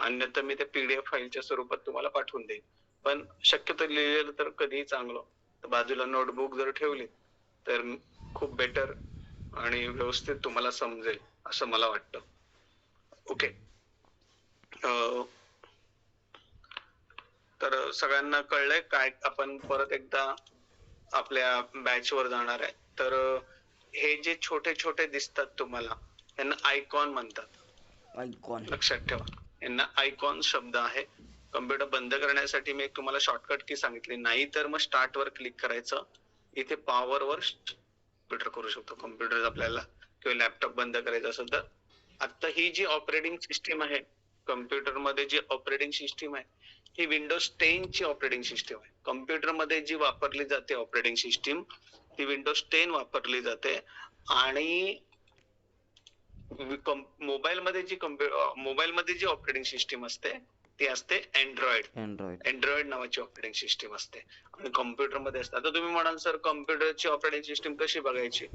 अन्यथा मी ते PDF फाईलच्या स्वरूपात तुम्हाला पाठवून देईन. पण शक्यतो लिहिलेलं तर कधीही चांगलं. तर बाजूला नोटबुक जर ठेवली तर खूप बेटर आणि व्यवस्थित तुम्हाला समजेल असं मला वाटतं. ओके. तर सगळ्यांना कळलंय काय? आपण परत एकदा आपल्या बॅच वर जाणार आहे. तर हे जे छोटे छोटे दिसतात तुम्हाला यांना आयकॉन म्हणतात. आयकॉन लक्षात ठेवा, यांना आयकॉन शब्द आहे. कम्प्युटर बंद करण्यासाठी मी तुम्हाला शॉर्टकट की सांगितली, नाही तर मग स्टार्ट वर क्लिक करायचं. इथे पॉवर वर कम्प्युटर करू शकतो. कम्प्युटर आपल्याला किंवा लॅपटॉप बंद करायचं असेल तर आता ही जी ऑपरेटिंग सिस्टीम आहे कम्प्युटर मध्ये जी ऑपरेटिंग सिस्टीम आहे ही विंडोज 10 ची ऑपरेटिंग सिस्टीम आहे. कम्प्युटर मध्ये जी वापरली जाते ऑपरेटिंग सिस्टीम ती विंडोज 10 वापरली जाते आणि मोबाईल मध्ये जी ऑपरेटिंग सिस्टीम असते ती असते अँड्रॉइड नावाची ऑपरेटिंग सिस्टीम असते आणि कम्प्युटर मध्ये असते. आता तुम्ही म्हणाल सर कम्प्युटरची ऑपरेटिंग सिस्टीम कशी बघायची?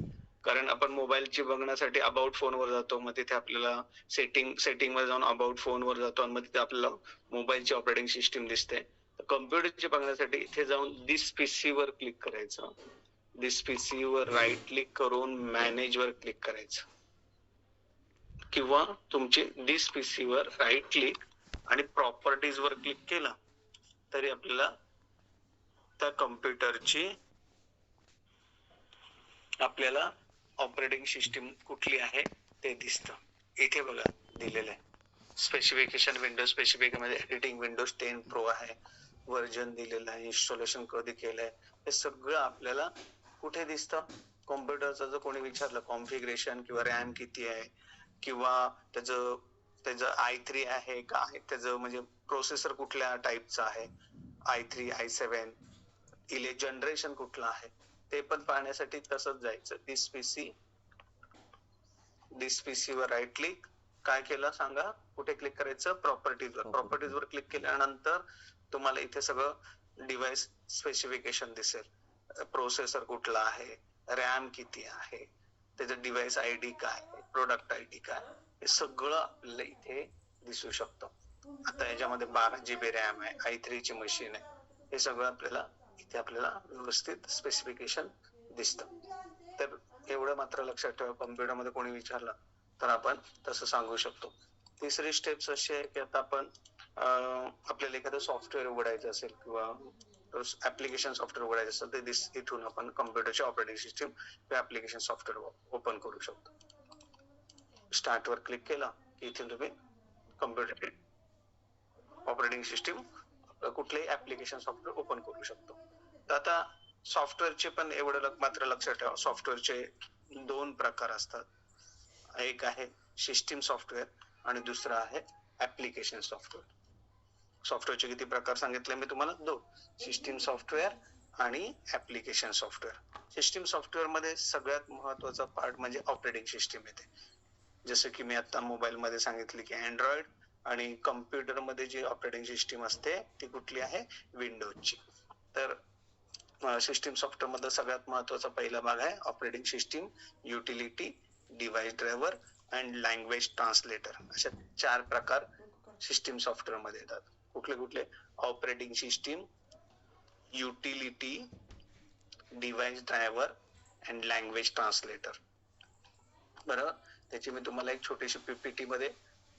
कारण आपण मोबाईलची बघण्यासाठी अबाउट फोन वर जातो, मग तिथे आपल्याला सेटिंग वर जाऊन अबाउट फोन वर जातो आणि मग तिथे आपल्याला मोबाईलची ऑपरेटिंग सिस्टीम दिसते. कम्प्युटरची बघण्यासाठी इथे जाऊन दिस पीसी वर क्लिक करायचं. दिस पीसी वर राईट क्लिक करून मॅनेज वर क्लिक करायचं किंवा तुमची दिस पीसी वर राईट क्लिक आणि प्रॉपर्टीज वर क्लिक केलं तरी आपल्याला त्या कम्प्युटरची आपल्याला ऑपरेटिंग सिस्टीम कुठली आहे ते दिसतं. इथे बघा दिलेलं आहे स्पेसिफिकेशन. विंडोज स्पेसिफिकेशन मध्ये एडिटिंग विंडोज 10 प्रो आहे, व्हर्जन दिलेलं आहे, इन्स्टॉलेशन कधी केलंय हे सगळं आपल्याला कुठे दिसतं? कॉम्प्युटरचं जर कोणी विचारलं कॉन्फिगरेशन किंवा रॅम किती आहे किंवा त्याचं i3 आहे का आहे, त्याचं म्हणजे प्रोसेसर कुठल्या टाईपचा आहे, i3 i7 जनरेशन कुठलं आहे ते पण पाहण्यासाठी तसंच जायचं. दिस पीसी वर राईट क्लिक काय केलं सांगा, कुठे क्लिक करायचं? प्रॉपर्टीज वर क्लिक केल्यानंतर तुम्हाला इथे सगळं डिव्हाइस स्पेसिफिकेशन दिसेल. प्रोसेसर कुठला आहे, रॅम किती आहे, त्याचं डिव्हाइस आयडी काय, प्रोडक्ट आयडी काय, हे सगळं आपल्याला इथे दिसू शकतं. आता याच्यामध्ये 12 GB रॅम आहे, i3 ची मशीन आहे, हे सगळं इथे आपल्याला व्यवस्थित स्पेसिफिकेशन दिसतं. तर एवढं मात्र लक्षात ठेवा, कम्प्युटर मध्ये कोणी विचारलं तर आपण तसं सांगू शकतो. तिसरी स्टेप्स अशी आहे की आता आपण आपल्याला एखादं सॉफ्टवेअर उघडायचं असेल किंवा ऍप्लिकेशन सॉफ्टवेअर उघडायचं असेल तर इथून आपण कम्प्युटरची ऑपरेटिंग सिस्टीम किंवा ऍप्लिकेशन सॉफ्टवेअर ओपन करू शकतो. स्टार्ट वर क्लिक केलं की इथे तुम्ही कम्प्युटर ऑपरेटिंग सिस्टीम कुठलेही ऍप्लिकेशन सॉफ्टवेअर ओपन करू शकतो. तर आता सॉफ्टवेअरचे पण एवढं मात्र लक्षात ठेवा, सॉफ्टवेअरचे 2 प्रकार असतात. एक आहे सिस्टीम सॉफ्टवेअर आणि दुसरा आहे ऍप्लिकेशन सॉफ्टवेअर. सॉफ्टवेअरचे किती प्रकार सांगितले मी तुम्हाला? 2. सिस्टीम सॉफ्टवेअर आणि ऍप्लिकेशन सॉफ्टवेअर. सिस्टीम सॉफ्टवेअर मध्ये सगळ्यात महत्वाचा पार्ट म्हणजे ऑपरेटिंग सिस्टीम येते. जसं की मी आता मोबाईल मध्ये सांगितले की अँड्रॉइड आणि कम्प्युटर मध्ये जी ऑपरेटिंग सिस्टीम असते ती कुठली आहे? विंडोजची. तर सिस्टीम सॉफ्टवेअर मध्ये सगळ्यात महत्वाचा पहिला भाग आहे operating system, utility, device driver and language translator. अशा 4 प्रकार सिस्टीम सॉफ्टवेअर मध्ये येतात. कुठले कुठले? Operating system, utility, device driver and language translator. बरोबर, त्याची मी तुम्हाला एक छोटीशी पीपीटी मध्ये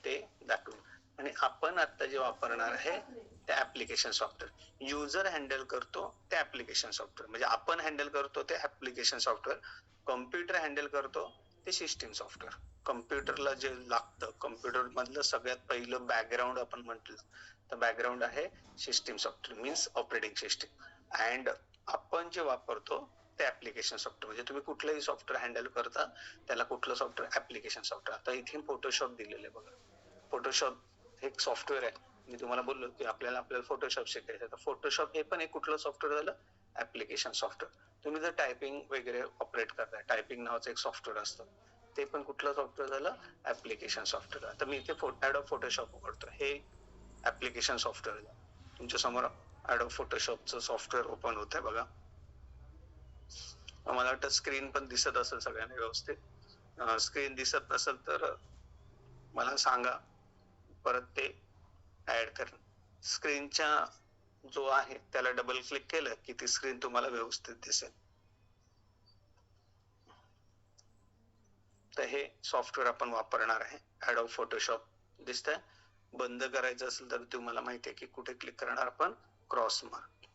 ते दाखवेन. आणि आपण आता जे वापरणार आहे ते ऍप्लिकेशन सॉफ्टवेअर. युजर हँडल करतो ते ऍप्लिकेशन सॉफ्टवेअर, म्हणजे आपण हँडल करतो ते ऍप्लिकेशन सॉफ्टवेअर. कम्प्युटर हँडल करतो ते सिस्टीम सॉफ्टवेअर. कम्प्युटरला जे लागतं, कम्प्युटर मधलं सगळ्यात पहिलं बॅकग्राऊंड आपण म्हटलं तर बॅकग्राऊंड आहे system software means operating system. And आपण जे वापरतो ते ऍप्लिकेशन सॉफ्टवेअर. म्हणजे तुम्ही कुठलंही सॉफ्टवेअर हँडल करता त्याला कुठलं सॉफ्टवेअर? Application software. आता इथे फोटोशॉप दिलेलं आहे बघा. फोटोशॉप एक सॉफ्टवेअर आहे. मी तुम्हाला बोललो की आपल्याला फोटोशॉप शिकायचं, तर फोटोशॉप हे पण एक कुठलं सॉफ्टवेअर झालं? Application software. तुम्ही जर टायपिंग वगैरे ऑपरेट करताय, टायपिंग नावाचं एक सॉफ्टवेअर असतं, ते पण कुठलं सॉफ्टवेअर झालं? Application software. आता मी इथे ऍडोब फोटोशॉप उघडतो, हे ऍप्लिकेशन सॉफ्टवेअर. तुमच्या समोर ऍडोब फोटोशॉपचं सॉफ्टवेअर ओपन होत आहे बघा. मला वाटतं स्क्रीन पण दिसत असेल सगळ्यांना व्यवस्थित. स्क्रीन दिसत नसेल तर मला सांगा, परत ते ऍड करणं. स्क्रीनच्या जो आहे त्याला डबल क्लिक केलं की ती स्क्रीन तुम्हाला व्यवस्थित दिसेल. तर हे सॉफ्टवेअर आपण वापरणार आहे. ॲडोब फोटोशॉप दिसतंय. बंद करायचं असेल तर तुम्हाला माहिती आहे की कुठे क्लिक करणार आपण, क्रॉस मार्क.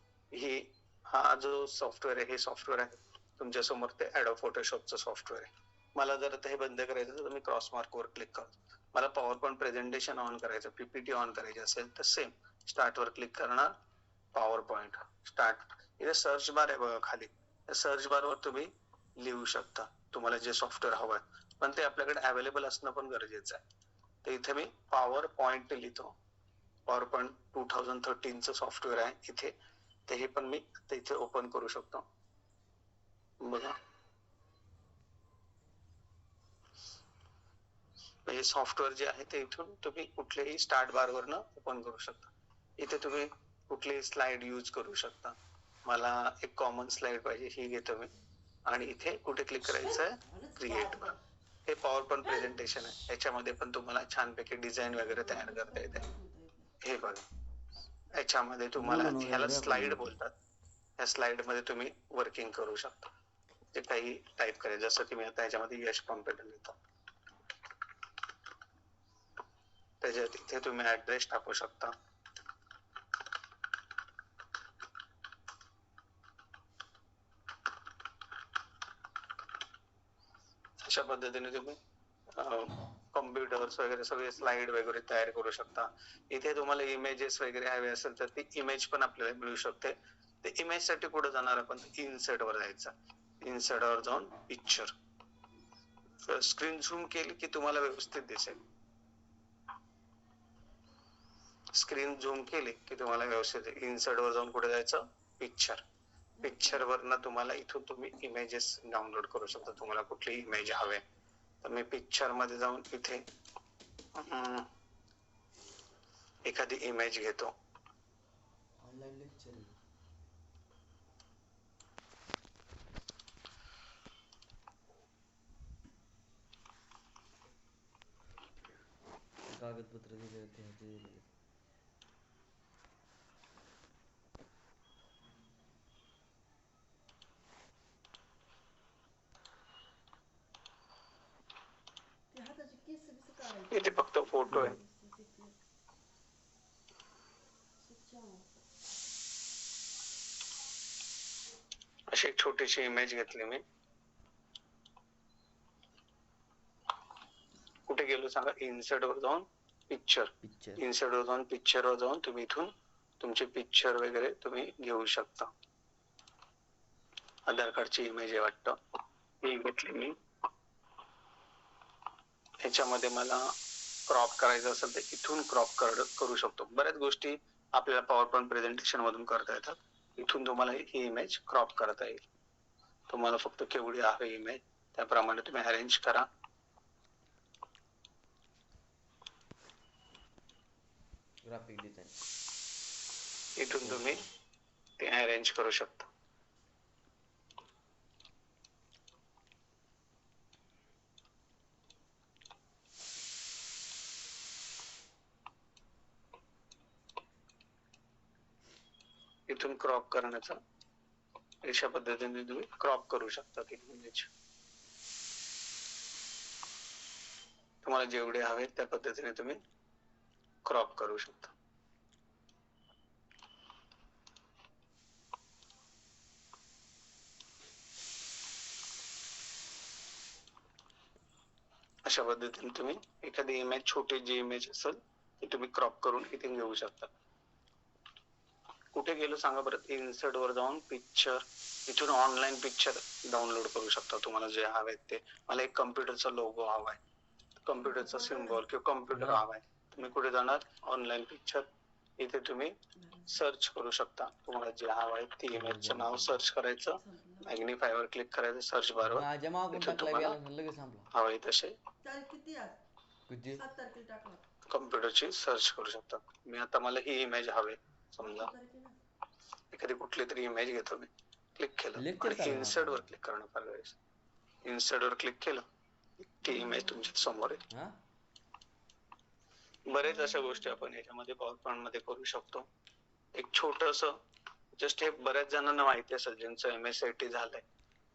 हा जो सॉफ्टवेअर आहे हे सॉफ्टवेअर आहे तुमच्या समोर, ते ॲडोब फोटोशॉपचं सॉफ्टवेअर आहे. मला जर हे बंद करायचं तर मी क्रॉस मार्क वर क्लिक करतो. मला पॉवर पॉईंट प्रेझेंटेशन ऑन करायचं, पीपीटी ऑन करायची असेल तर सेम स्टार्ट वर क्लिक करणार, पॉवर पॉईंट स्टार्ट. इथे सर्च बार आहे बघा खाली, त्या सर्च बार वर तुम्ही लिहू शकता तुम्हाला जे सॉफ्टवेअर हवं आहे, पण ते आपल्याकडे अवेलेबल असणं पण गरजेचं आहे. तर इथे मी पॉवर पॉईंट लिहितो. पॉवर पॉईंट 2013चं सॉफ्टवेअर आहे इथे. तर हे पण मी इथे ओपन करू शकतो बघा. हे सॉफ्टवेअर जे आहे ते इथून तुम्ही कुठल्याही स्टार्ट बार वरनं ओपन करू शकता. इथे तुम्ही कुठलीही स्लाइड यूज करू शकता. मला एक कॉमन स्लाइड पाहिजे, ही घेतो मी आणि इथे कुठे क्लिक करायचं आहे, क्रिएट वर. हे पॉवर पॉईंट प्रेझेंटेशन आहे, याच्यामध्ये पण तुम्हाला छानपैकी डिझाईन वगैरे तयार करता येते. हे बघा, याच्यामध्ये तुम्हाला ह्याला स्लाइड बोलतात. या स्लाइड मध्ये तुम्ही वर्किंग करू शकता, जे काही टाईप करायचं. जसं की मी आता याच्यामध्ये यश कॉम्प्युटर लिहितो, त्याच्यात इथे तुम्ही ऍड्रेस टाकू शकता. अशा पद्धतीने तुम्ही कॉम्प्युटर्स वगैरे सगळे स्लाइड वगैरे तयार करू शकता. इथे तुम्हाला इमेजेस वगैरे हवे असेल तर ती इमेज पण आपल्याला मिळू शकते. ते इमेज साठी कुठे जाणार आपण, इन्सर्ट वर जायचं. इन्सर्ट वर जाऊन पिक्चर, स्क्रीन झूम केली की तुम्हाला व्यवस्थित दिसेल. स्क्रीन झूम केली की तुम्हाला व्यवस्थित, इन्सर्ट वर जाऊन कुठे जायचं, पिक्चर. पिक्चर वरनं तुम्हाला इथून तुम्ही इमेजेस डाउनलोड करू शकता, तुम्हाला कुठली इमेज हवे. तर मी पिक्चर मध्ये जाऊन इथे एखादी इमेज घेतो. ऑनलाइन लेक्चर आहे. कागदपत्र दिले होते ते हाताची केस बिस काढायची. इथे फक्त फोटो आहे. अशी एक छोटीशी इमेज घेतली मी. कुठे गेलो सांगा, इन्सर्ट वर जाऊन पिक्चर. इन्सर्ट वर जाऊन पिक्चर वर जाऊन तुम्ही इथून तुमचे पिक्चर वगैरे तुम्ही घेऊ शकता. आधार कार्डची इमेज आहे वाटतं, ही घेतली मी. ह्याच्यामध्ये मला क्रॉप करायचं असेल तर इथून क्रॉप करू शकतो. बऱ्याच गोष्टी आपल्याला पॉवर पॉईंट प्रेझेंटेशन मधून करता येतात. इथून तुम्हाला ही इमेज क्रॉप करता येईल. तुम्हाला फक्त केवढी हवी इमेज त्याप्रमाणे तुम्ही अरेंज करा. ग्राफिक डिझाइन इथून तुम्ही ते अरेंज करू शकता. इथून क्रॉप करण्याचा, अशा पद्धतीने तुम्ही क्रॉप करू शकता ती इमेज. तुम्हाला जेवढे हवे त्या पद्धतीने तुम्ही क्रॉप करू शकता. अशा पद्धतीने तुम्ही एखादी इमेज, छोटी जी इमेज असेल ती तुम्ही क्रॉप करून इथे घेऊ शकता. कुठे गेलो सांगा बरं, इन्सर्ट वर जाऊन पिक्चर. इथून ऑनलाईन पिक्चर डाउनलोड करू शकता तुम्हाला जे हवे ते. मला एक कम्प्युटरचा लोगो हवाय, कम्प्युटरचा सिम्बॉल किंवा कम्प्युटर हवाय. तुम्ही कुठे जाणार, ऑनलाईन पिक्चर. इथे तुम्ही सर्च करू शकता तुम्हाला जे हवंय ती इमेजचं नाव सर्च करायचं, मॅग्निफाय वर क्लिक करायचं सर्च बार वर. माझ्या मागून इथून टाकला तुम्हाला लगेच संपला. हवंय तसे किती किती 7 तारखेला टाकला. कम्प्युटरची सर्च करू शकता. मी आता मला ही इमेज हवे समजा, एखादी कुठली तरी इमेज घेतो मी. क्लिक केलं आणि इन्सर्ट वर क्लिक करणं फार गरजेचं. इन्सर्ट वर क्लिक केलं ती इमेज तुमच्या समोर आहे. बरेच अशा गोष्टी आपण याच्यामध्ये पॉवर पॉइंट मध्ये करू शकतो. एक छोटस जस्ट हे बऱ्याच जणांना माहिती असेल ज्यांचं MSIT झालंय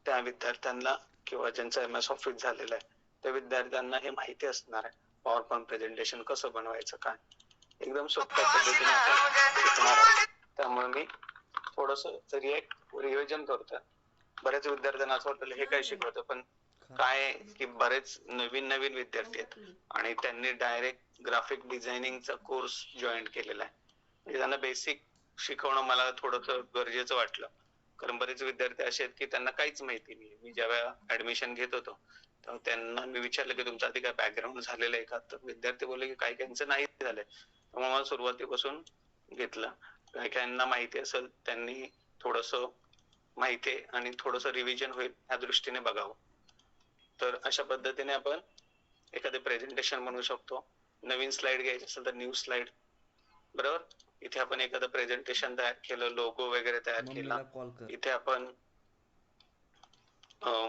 त्या विद्यार्थ्यांना किंवा ज्यांचं MS ऑफिस झालेलं आहे त्या विद्यार्थ्यांना हे माहिती असणार आहे पॉवर पॉइंट प्रेझेंटेशन कसं बनवायचं काय एकदम सोप्या पद्धतीने आपण शिकणार आहोत. त्यामुळे मी थोडस जरी एक रिव्हिजन करतोय. बऱ्याच विद्यार्थ्यांना असं वाटतं हे काय शिकवतं पण काय आहे की बरेच नवीन नवीन विद्यार्थी आहेत आणि त्यांनी डायरेक्ट ग्राफिक डिझायनिंगचा कोर्स जॉईन केलेला आहे. म्हणजे त्यांना बेसिक शिकवणं मला थोडंसं गरजेचं वाटलं. कारण बरेच विद्यार्थी असे आहेत की त्यांना काहीच माहिती नाही. मी ज्यावेळेला ऍडमिशन घेत होतो तेव्हा त्यांना मी विचारलं की तुमचं आधी काय बॅकग्राऊंड झालेलं आहे का तर विद्यार्थी बोलले की काही काहींचं नाही झालंय. त्यामुळे मला सुरुवातीपासून घेतलं. काही काहींना माहिती असेल त्यांनी थोडंसं माहिती आहे आणि थोडंसं रिव्हिजन होईल या दृष्टीने बघावं. तर अशा पद्धतीने आपण एखादे प्रेझेंटेशन बनवू शकतो. नवीन स्लाइड घ्यायची असेल तर न्यू स्लाइड बरोबर. इथे आपण एखादं प्रेझेंटेशन तयार केलं लोगो वगैरे तयार केला. इथे आपण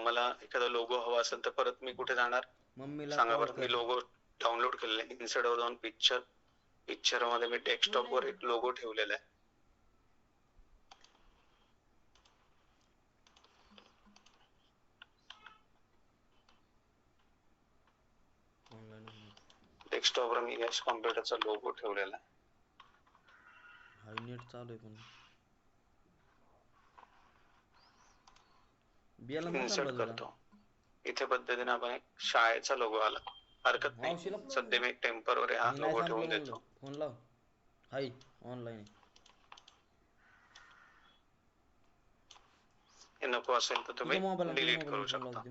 मला एखादा लोगो हवा असेल तर परत मी कुठे जाणार सांगा बरं. मी लोगो डाउनलोड केलेला आहे. इन्सर्ट वर जाऊन पिक्चर मध्ये मी डेस्कटॉप वर एक लोगो ठेवलेला आहे. डेस्कटॉप वर मी यश कॉम्प्युटरचा लोगो ठेवलेला आहे. नेट चालू आहे पण इन्सर्ट करतो. इथे पद्धतीने आपण एक शाळेचा लोगो आला हरकत नाही. सध्या मी टेम्पररी हा लोगो ठेवून देतो. फोन लाव हाय ऑनलाईन हे नको असेल तर तुम्ही डिलीट करू शकता.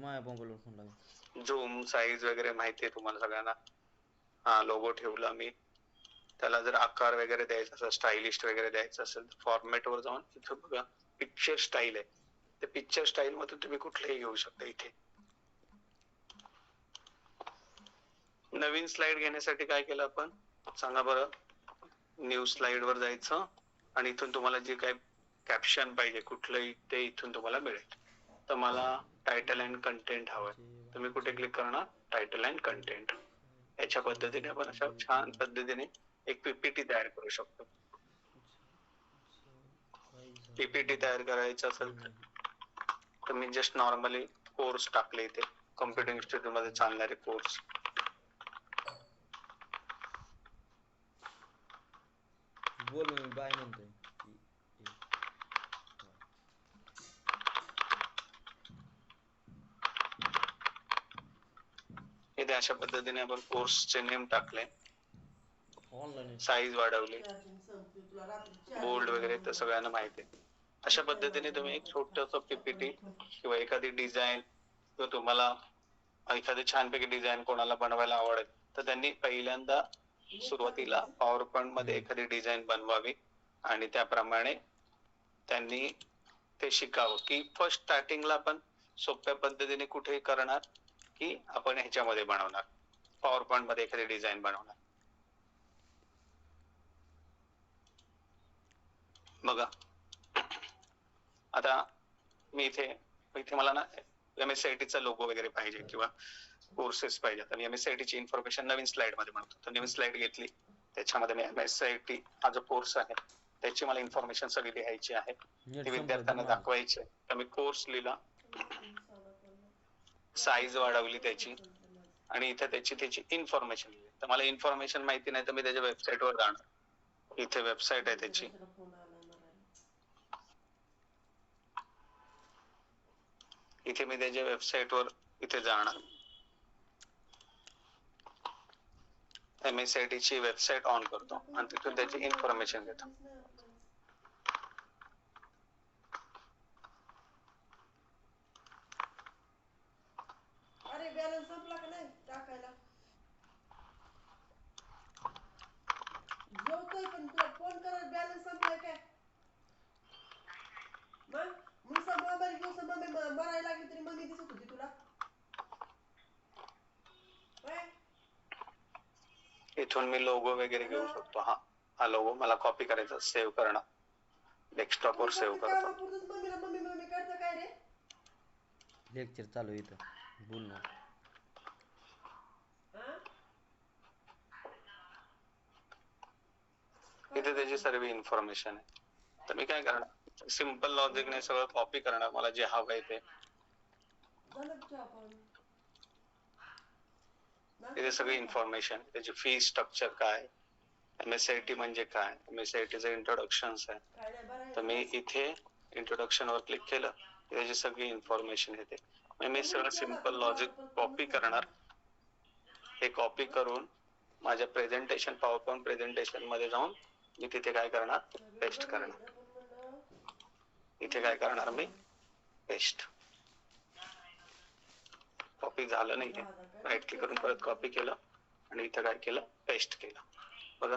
झूम साईज वगैरे माहिती आहे तुम्हाला सगळ्यांना. हा लोगो ठेवला मी. त्याला जर आकार वगैरे द्यायचा असेल स्टाईलिश वगैरे द्यायचं असेल तर फॉर्मॅट वर जाऊन इथं बघा पिक्चर स्टाईल आहे. त्या पिक्चर स्टाईल मधून तुम्ही कुठलेही घेऊ शकता. इथे नवीन स्लाइड घेण्यासाठी काय केलं आपण सांगा बरं. न्यू स्लाइड वर जायचं आणि इथून तुम्हाला जे काय कॅप्शन पाहिजे कुठलंही ते इथून तुम्हाला मिळेल. तर मला टायटल अँड कंटेंट हवंय. तुम्ही कुठे क्लिक करणार टायटल अँड कंटेंट. याच्या पद्धतीने आपण अशा छान पद्धतीने एक पीपीटी तयार करू शकतो. पीपीटी तयार करायचं असेल तर मी जस्ट नॉर्मली कोर्स टाकले इथे कम्प्युटर इन्स्टिट्यूट मध्ये चालणारे कोर्स. बोल मी बाय म्हणतोय. इथे अशा पद्धतीने आपण कोर्सचे नेम टाकले. साईज वाढवली बोल्ड वगैरे तर सगळ्यांना माहिती आहे. अशा पद्धतीने तुम्ही एक छोटस पीपीटी किंवा एखादी डिझाईन किंवा तुम्हाला एखादी छानपैकी डिझाईन कोणाला बनवायला आवडेल तर त्यांनी पहिल्यांदा सुरुवातीला पॉवर पॉइंट मध्ये एखादी डिझाईन बनवावी आणि त्याप्रमाणे त्यांनी ते शिकावं की फर्स्ट स्टार्टिंगला आपण सोप्या पद्धतीने कुठे करणार की आपण ह्याच्यामध्ये बनवणार पॉवर पॉइंट मध्ये एखादी डिझाईन बनवणार. बघा आता मी इथे मला ना MSIT चा लोगो वगैरे पाहिजे किंवा कोर्सेस पाहिजे. आता मी MSIT ची इन्फॉर्मेशन नवीन स्लाइड मध्ये बनवतो. तर नवीन स्लाइड घेतली त्याच्यामध्ये मी MSIT हा जो कोर्स आहे त्याची मला इन्फॉर्मेशन सगळी लिहायची आहे. ती विद्यार्थ्यांना दाखवायची आहे. तर मी कोर्स लिहिला साईज वाढवली त्याची आणि इथे त्याची इन्फॉर्मेशन लिहिली. तर मला इन्फॉर्मेशन माहिती नाही तर मी त्याच्या वेबसाईट वर जाणार. इथे वेबसाईट आहे त्याची. इथे मी त्याच्या वेबसाईट वर इथे जाणार. MSIT ची वेबसाईट ऑन करतो आणि तिथून त्याची इन्फॉर्मेशन घेतो. अरे बॅलन्स संपला का नाही टाकायला जेवतोय पण तुला फोन करत बॅलन्स संपलाय काय मग नुसता मोबाईल घेऊन मम्मी मरायला लागली तरी मम्मी दिसत होती तुला. इथून मी लोगो वगैरे घेऊ शकतो. हा लोगो मला कॉपी करायचा सेव्ह करणं डेस्कटॉप वर सेव्ह करतो. मम्मी करता काय रे लेक्चर चालू आहे इथं बोल ना. इथे त्याची सर्व इन्फॉर्मेशन आहे. तर मी काय करणार, सिम्पल लॉजिकने सगळं कॉपी करणार, मला जे हवंय ते. इथे सगळी इन्फॉर्मेशन, त्याची फी स्ट्रक्चर काय, MSIT म्हणजे काय, MSITचं इंट्रोडक्शन्स आहे. तर मी इथे इंट्रोडक्शन वर क्लिक केलं त्याची सगळी इन्फॉर्मेशन येते. मी सगळं सिम्पल लॉजिक कॉपी करणार. हे कॉपी करून माझ्या प्रेझेंटेशन, पॉवर पॉइंट प्रेझेंटेशन मध्ये जाऊन मी तिथे काय करणार, पेस्ट करणार. इथे काय करणार मी, पेस्ट. कॉपी झालं नाही, राईट क्लिक करून परत कॉपी केलं आणि इथं काय केलं, पेस्ट केलं. बघा,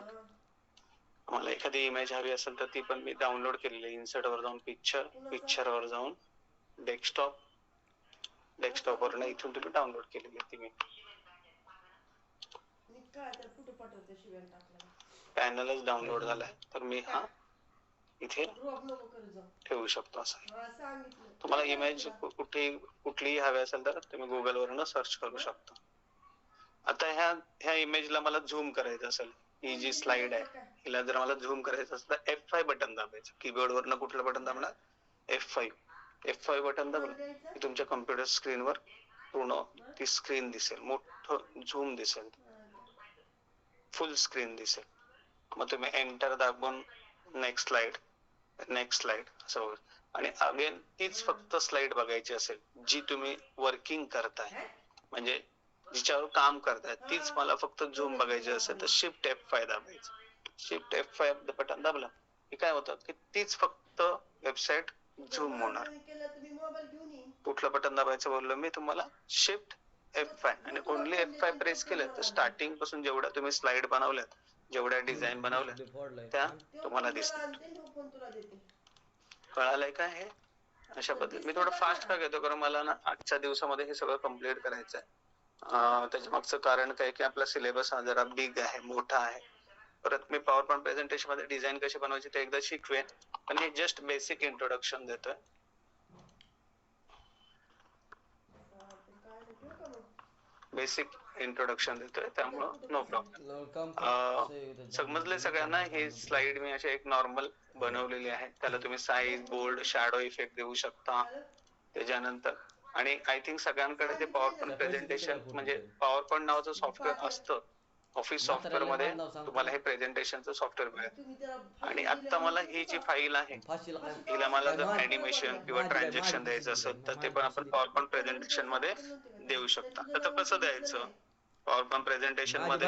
मला एखादी इमेज हवी असेल तर ती पण मी डाउनलोड केलेली. इन्सर्ट वर जाऊन पिक्चर वर जाऊन डेस्कटॉप वरून इथून तुम्ही डाउनलोड केलेली ती मी. पॅनलच डाउनलोड झालाय तर मी हा इथे ठेवू शकतो. असं तुम्हाला इमेज कुठलीही हवी असेल तर तुम्ही गुगल वरून सर्च करू शकता. आता ह्या इमेजला मला झूम करायचं असेल, ही जी स्लाइड आहे हिला जर मला झूम करायचं असेल तर F5 बटन दाबायचं. कीबोर्ड वरनं कुठलं बटन दाबणार, F5 बटन दाबलं की तुमच्या कम्प्युटर स्क्रीनवर पूर्ण ती स्क्रीन दिसेल, मोठं झूम दिसेल, फुल स्क्रीन दिसेल. मग तुम्ही एंटर दाबून नेक्स्ट स्लाइड असं होईल. आणि अगेन तीच फक्त स्लाइड बघायची असेल जी तुम्ही वर्किंग करताय, म्हणजे जिच्यावर काम करताय, तीच मला फक्त झूम बघायची असेल तर shift F5 दाबायचं. Shift F5 button दाबलं की काय होतं की तीच फक्त वेबसाईट झूम होणार. कुठलं बटन दाबायचं बोललो मी तुम्हाला, शिफ्ट F5. आणि ओनली F5 प्रेस केलं तर स्टार्टिंग पासून जेवढ्या तुम्ही स्लाइड बनवल्यात, जेवढ्या डिझाईन बनवल्यात त्या तुम्हाला दिसतात. कळालंय का हे? अशा पद्धतीने मी थोडं फास्ट का घेतो, कारण मला ना आजच्या दिवसामध्ये हे सगळं कम्प्लीट करायचं आहे. त्याच्या मागचं कारण काय की आपला सिलेबस हा जरा बिग आहे, मोठा आहे. परत मी पॉवर पॉइंट प्रेझेंटेशन मध्ये डिझाईन कशी बनवायची ते एकदा शिकवेन, पण हे जस्ट बेसिक इंट्रोडक्शन देतोय. त्यामुळं नो प्रॉब्लेम. समजले सगळ्यांना? ही स्लाइड मी अशी एक नॉर्मल बनवलेली आहे. त्याला तुम्ही साईज, बोल्ड, शॅडो इफेक्ट देऊ शकता. त्याच्यानंतर आणि आय थिंक सगळ्यांकडे ते पॉवर पॉइंट प्रेझेंटेशन म्हणजे पॉवर पॉइंट नावाचं सॉफ्टवेअर असतं. ऑफिस सॉफ्टवेअर मध्ये तुम्हाला हे प्रेझेंटेशनचं सॉफ्टवेअर मिळेल. आणि आता मला ही जी फाईल आहे हिला मला जर ऍनिमेशन किंवा ट्रान्झॅक्शन द्यायचं असेल तर ते पण आपण पॉवर पॉइंट प्रेझेंटेशन मध्ये देऊ शकता. तर कसं द्यायचं, पॉवर पॉइंट प्रेझेंटेशन मध्ये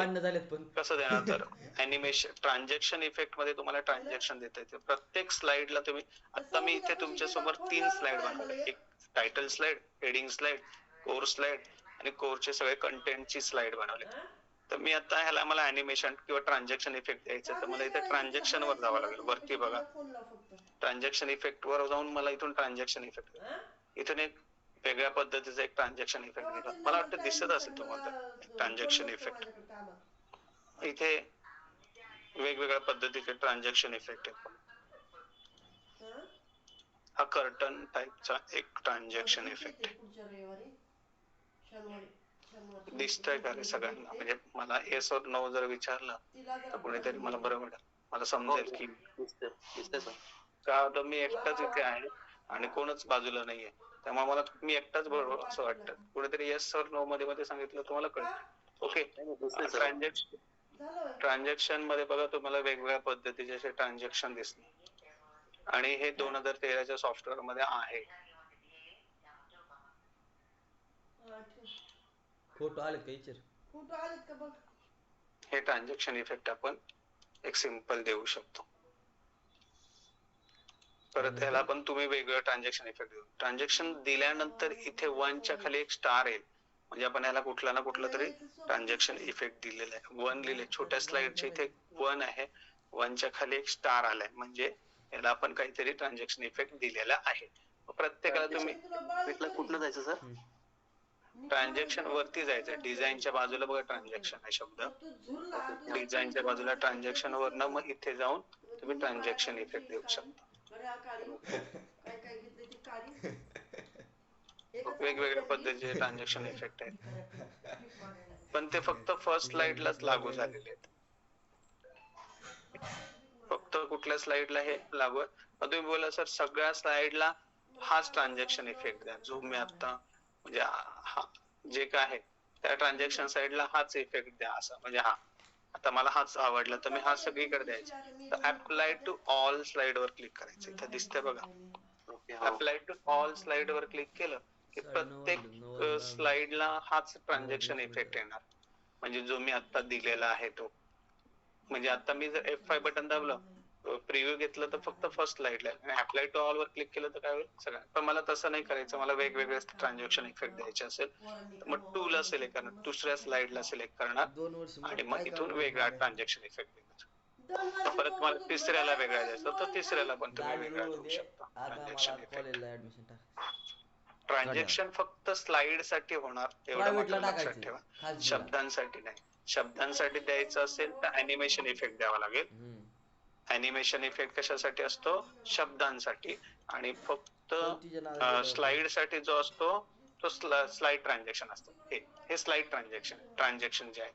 कसं देणार, तर ऍनिमेशन ट्रान्झॅक्शन इफेक्ट मध्ये तुम्हाला ट्रान्झॅक्शन देता येते. प्रत्येक स्लाइडला तुम्ही, आता मी इथे तुमच्या समोर 3 स्लाइड बनवले, एक title slide, heading slide, core slide आणि कोरचे सगळे कंटेंटची स्लाइड बनवले. तर मी आता ह्याला मला ऍनिमेशन किंवा ट्रान्झॅक्शन इफेक्ट द्यायचं तर मला इथे ट्रान्झॅक्शन वर जावं लागेल. वरती बघा ट्रान्झॅक्शन इफेक्ट वर जाऊन मला इथून ट्रान्झॅक्शन इफेक्ट, इथून एक वेगळ्या पद्धतीचा एक ट्रान्झॅक्शन इफेक्ट दिला. मला वाटतं दिसत असेल तुम्हाला ट्रान्झॅक्शन इफेक्ट. इथे वेगवेगळ्या पद्धतीचे ट्रान्झॅक्शन इफेक्ट आहेत. हा कर्टन टाइपचा एक ट्रान्झॅक्शन इफेक्ट दिसतोय का रे सगळ्यांना? म्हणजे मला येस और नो जर विचारलं तर कोणीतरी मला बरं वाटेल, मला समजेल की का होतं मी एकटाच इथे आहे आणि कोणच बाजूला नाहीये, त्यामुळे मला मी एकटाच बरोबर असं वाटतं. कुणीतरी येस और नो मध्ये सांगितलं तुम्हाला कळतं. ओके. ट्रान्झॅक्शन मध्ये बघा तुम्हाला वेगवेगळ्या पद्धतीचे असे ट्रान्झॅक्शन दिसणार आणि हे 2013च्या सॉफ्टवेअर मध्ये आहे. फोटो आले का इचर? फोटो आलेत का बघ. हे ट्रान्झॅक्शन इफेक्ट आपण एक सिंपल देऊ शकतो. परत ह्याला पण तुम्ही वेगळं ट्रान्झॅक्शन इफेक्ट देऊ. ट्रान्झॅक्शन दिल्यानंतर इथे 1 च्या खाली एक स्टार येईल, म्हणजे आपण ह्याला कुठला ना कुठला तरी ट्रान्झॅक्शन इफेक्ट दिलेला आहे. 1 लिहिले, छोट्या स्लाइडच्या इथे 1 आहे, 1 च्या खाली एक स्टार आलाय, म्हणजे याला आपण काहीतरी ट्रान्झॅक्शन इफेक्ट दिलेला आहे. प्रत्येकाला तुम्ही कुठलं जायचं सर? ट्रान्झॅक्शन वरती जायचं, डिझाईनच्या बाजूला बघा ट्रान्झॅक्शन आहे शब्द, डिझाईनच्या बाजूला ट्रान्झॅक्शन वरनं मग इथे जाऊन तुम्ही ट्रान्झॅक्शन इफेक्ट देऊ शकता. वेगवेगळ्या पद्धतीचे ट्रान्झॅक्शन इफेक्ट आहेत, पण ते फक्त फर्स्ट स्लाइडलाच लागू झालेले आहेत. कुठल्या स्लाइडला हे लागू आहे. मग तुम्ही बोला सर सगळ्या स्लाइडला हाच ट्रान्झॅक्शन इफेक्ट द्या जो मी आता म्हणजे हा जे काय आहे त्या ट्रान्झॅक्शन साइडला हाच इफेक्ट द्या असं म्हणजे हा आता मला हाच आवडला तर मी हा सगळीकडे द्यायचा. तर अप्लाय टू ऑल स्लाइड वर क्लिक करायचं. इथं दिसतंय बघा अप्लाय टू ऑल स्लाइड वर क्लिक केलं की प्रत्येक स्लाइडला हाच ट्रान्झॅक्शन इफेक्ट येणार म्हणजे जो मी आता दिलेला आहे तो. म्हणजे आता मी जर F5 बटन दाबलं प्रिव्ह्यू घेतलं तर फक्त फर्स्ट स्लाइडला आणि अप्लाय टू ऑल वर क्लिक केलं तर काय होईल सगळं. पण मला तसं नाही करायचं, मला वेगवेगळे ट्रान्झॅक्शन इफेक्ट द्यायचे असेल तर मग 2 ला सिलेक्ट करणार, दुसऱ्या स्लाइडला सिलेक्ट करणार 2 वर्ष आणि मग इथून वेगळा ट्रान्झॅक्शन इफेक्ट देणार. परत मला तिसऱ्याला वेगळा द्यायचा तर तिसऱ्याला पण तुम्ही वेगळा देऊ शकता ट्रान्झॅक्शन इफेक्ट. ट्रान्झॅक्शन फक्त स्लाइड साठी होणार एवढं मात्र लक्षात ठेवा, शब्दांसाठी नाही. शब्दांसाठी द्यायचं असेल तर अॅनिमेशन इफेक्ट द्यावा लागेल. अॅनिमेशन इफेक्ट कशासाठी असतो? शब्दांसाठी. आणि फक्त स्लाइड साठी जो असतो तो स्लाइड ट्रान्झॅक्शन असतो. हे स्लाइड ट्रान्झॅक्शन जे आहेत.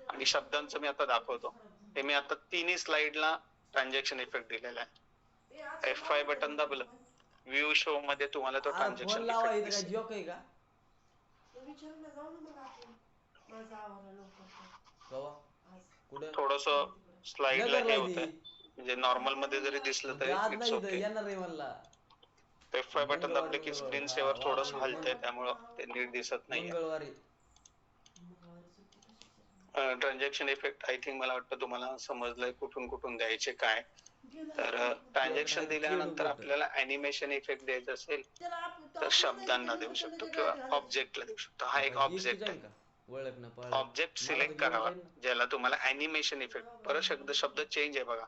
आणि शब्दांचं मी आता दाखवतो. हे मी आता तिन्ही स्लाइडला ट्रान्झॅक्शन इफेक्ट दिलेला आहे. F5 बटन दाबलं व्ह्यू शो मध्ये तुम्हाला तो ट्रान्झॅक्शन इफेक्ट दिसेल. थोडस स्लाइडला हे होतंय म्हणजे नॉर्मल मध्ये जरी दिसलं तरी इट्स ओके. F5 बटन दाबलं की स्क्रीन सेव्हर थोडस हलतंय त्यामुळं ते नीट दिसत नाहीये. ट्रान्झॅक्शन इफेक्ट आय थिंक मला वाटतं तुम्हाला समजलंय कुठून कुठून द्यायचे काय. तर ट्रान्झॅक्शन दिल्यानंतर आपल्याला अॅनिमेशन इफेक्ट द्यायचा असेल तर शब्दांना देऊ शकतो किंवा ऑब्जेक्टला देऊ शकतो. हा एक ऑब्जेक्ट आहे. ऑब्जेक्ट सिलेक्ट करावा ज्याला तुम्हाला अॅनिमेशन इफेक्ट. परत शब्द चेंज आहे बघा.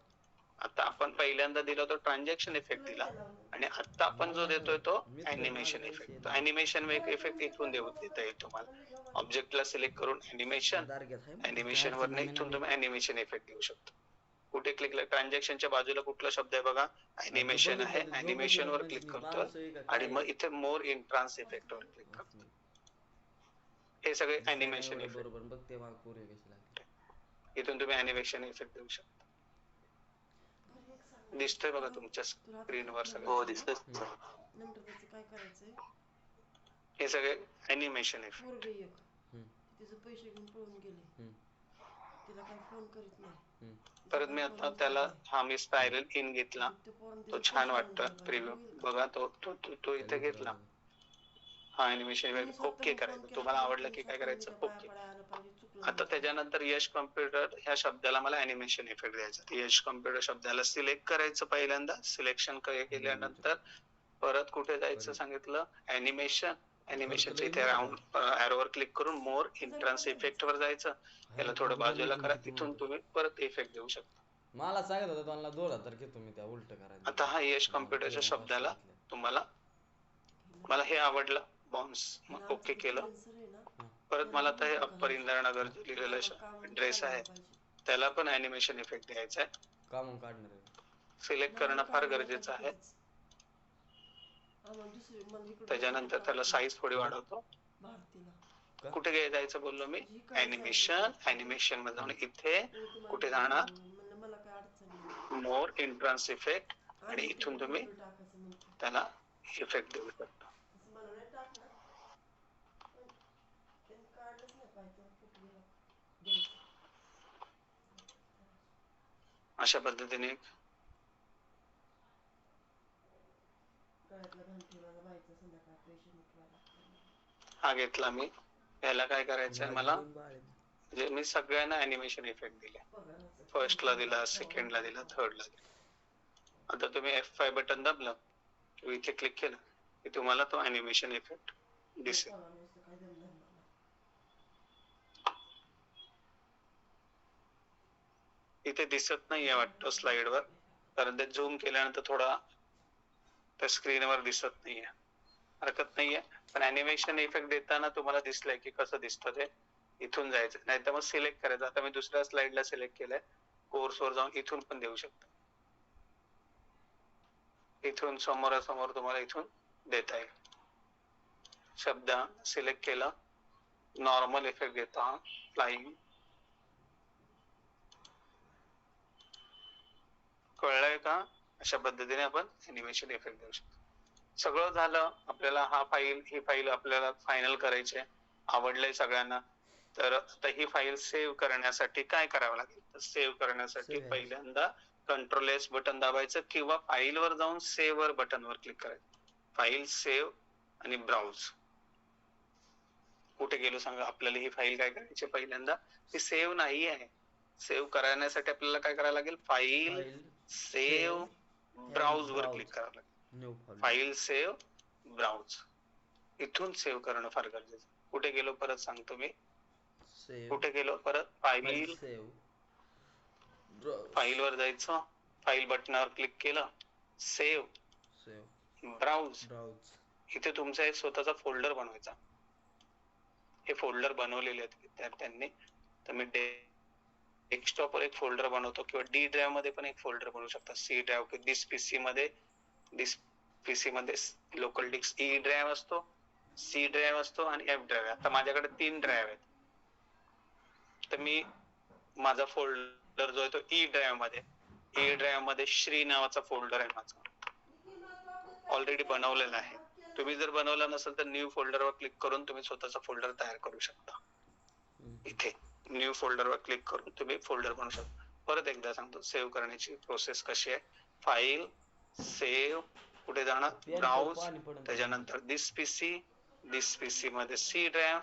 आता आपण पहिल्यांदा दिला तो ट्रान्झॅक्शन इफेक्ट दिला आणि आता आपण जो देतोय तो अॅनिमेशन इफेक्ट. अॅनिमेशन इफेक्ट इथून देता येईल तुम्हाला. ऑब्जेक्टला सिलेक्ट करून अॅनिमेशन वर इथून तुम्ही अॅनिमेशन इफेक्ट देऊ शकता. कुठे क्लिक ट्रान्झॅक्शनच्या बाजूला कुठला शब्द आहे बघा अॅनिमेशन आहे. अॅनिमेशन वर क्लिक करतोय आणि मग इथे मोर इन ट्रान्स इफेक्ट वर क्लिक करतो. हे सगळे अॅनिमेशन इफेक्ट. इथून तुम्ही अॅनिमेशन इफेक्ट देऊ शकता. दिसतोय बघा तुमच्या स्क्रीनवर सगळं. हो दिसतंय. नंतर त्याचं काय करायचंय हे सगळे अॅनिमेशन इफेक्ट. तिचे पैसे घेऊन पळून गेले, तिला काही फोन करीत नाही. परत मी आता त्याला हा मी स्पायरल इन घेतला, तो छान वाटतं प्रिव्ह्यू बघा. तो इथे घेतला हा अॅनिमेशन इफेक्ट. ओके करायचं. तुम्हाला आवडलं की काय करायचं ओके. आता त्याच्यानंतर यश कॉम्प्युटर ह्या शब्दाला मला अॅनिमेशन इफेक्ट द्यायचा. यश कॉम्प्युटर शब्दाला सिलेक्ट करायचं पहिल्यांदा. सिलेक्शन केल्यानंतर परत कुठे जायचं सांगितलं अॅनिमेशन. अॅनिमेशनच्या इथे राऊंड एरोवर क्लिक करून मोर इंट्रान्स इफेक्ट वर जायचं. याला थोडं बाजूला करा. तिथून तुम्ही परत इफेक्ट देऊ शकता. मला सांगत होता तुम्हाला 2000 घेतो मी त्या उलट करायचं. आता हा यश कॉम्प्युटरच्या शब्दाला तुम्हाला मला हे आवडलं बाउन्स मग ओके केलं. परत मला आता हे अप्पर इंदिरानगर लिहिलेलं ड्रेस आहे त्याला पण अॅनिमेशन इफेक्ट द्यायचा आहे. कामून काढणार सिलेक्ट करणं फार गरजेचं आहे. त्याच्यानंतर त्याला साईज थोडी वाढवतो. कुठे जायचं बोललो मी अॅनिमेशन. अॅनिमेशन मध्ये जाऊन इथे कुठे जाणार मोर इंट्रान्स इफेक्ट आणि इथून तुम्ही त्याला इफेक्ट देऊ शकता. अशा पद्धतीने हा घेतला मी. याला काय करायचंय मला म्हणजे मी सगळ्यांना अॅनिमेशन इफेक्ट दिले. फर्स्टला दिला, सेकंडला दिला, थर्डला दिला. आता तुम्ही F5 बटन दाबलं किंवा इथे क्लिक केलं की तुम्हाला तो अॅनिमेशन इफेक्ट दिसेल. इथे दिसत नाहीये वाटतं स्लाइडवर कारण ते झूम केल्यानंतर थोडा त्या स्क्रीनवर दिसत नाहीये. हरकत नाहीये. पण अॅनिमेशन इफेक्ट देताना तुम्हाला दिसलंय की कसं दिसतं ते. इथून जायचं नाही तर मग सिलेक्ट करायचं. आता मी दुसऱ्या स्लाइडला सिलेक्ट केलंय. कोर्स वर जाऊन इथून पण देऊ शकता. इथून समोरासमोर तुम्हाला इथून देता येईल. शब्द सिलेक्ट केला. नॉर्मल इफेक्ट देता फ्लाइंग. का? अशा पद्धतीने आपण ॲनिमेशन इफेक्ट देऊ शकतो. सगळं झालं, आपल्याला ही फाईल आपल्याला फायनल करायची आहे. आवडलंय सगळ्यांना, तर आता ही फाईल सेव्ह करण्यासाठी काय करावं लागेल? तर सेव्ह करण्यासाठी Save as. पहिल्यांदा कंट्रोल एस बटन दाबायचं किंवा फाईलवर जाऊन सेव्ह वर बटनवर क्लिक करायचं. फाईल सेव्ह आणि ब्राउज. कुठे गेलो सांगा? आपल्याला ही फाईल काय करायची पहिल्यांदा? ती सेव्ह नाही आहे. सेव्ह करण्यासाठी आपल्याला काय करायला लागेल? File File, save save, browse and वर browse. क्लिक करावं लागेल. New folder. File save browse. इथून सेव्ह करणं फार गरजेचं. कुठे गेलो परत सांगतो मी. Save. कुठे गेलो परत? File file save. Browse. File वर जायचं, फाईल बटनावर क्लिक केलं, सेव्ह Save. ब्राउज. Browse. इथे तुमचा एक स्वतःचा फोल्डर बनवायचा. हे फोल्डर बनवलेले आहेत विद्यार्थ्यांनी, तर मी डेस्कटॉपवर एक फोल्डर बनवतो किंवा डी ड्राईव्ह मध्ये पण एक फोल्डर बनवू शकता. सी ड्राईव्ह किंवा दिस पीसी मध्ये लोकल डिस्क ई ड्राईव्ह असतो, सी ड्राईव्ह असतो आणि एफ ड्राईव्ह. आता माझ्याकडे 3 ड्राईव्ह आहेत, तर मी माझा फोल्डर जो आहे तो ई ड्राईव्ह मध्ये श्री नावाचा फोल्डर आहे माझा, ऑलरेडी बनवलेला आहे. तुम्ही जर बनवला नसेल तर न्यू फोल्डरवर क्लिक करून तुम्ही स्वतःचा फोल्डर तयार करू शकता. इथे न्यू फोल्डरवर क्लिक करून तुम्ही फोल्डर बनवू शकता. परत एकदा सांगतो सेव्ह करण्याची प्रोसेस कशी आहे. फाईल सेव्ह, कुठे जाणार? ब्राउज, त्याच्यानंतर दिस पीसी मध्ये सी ड्राईव्ह,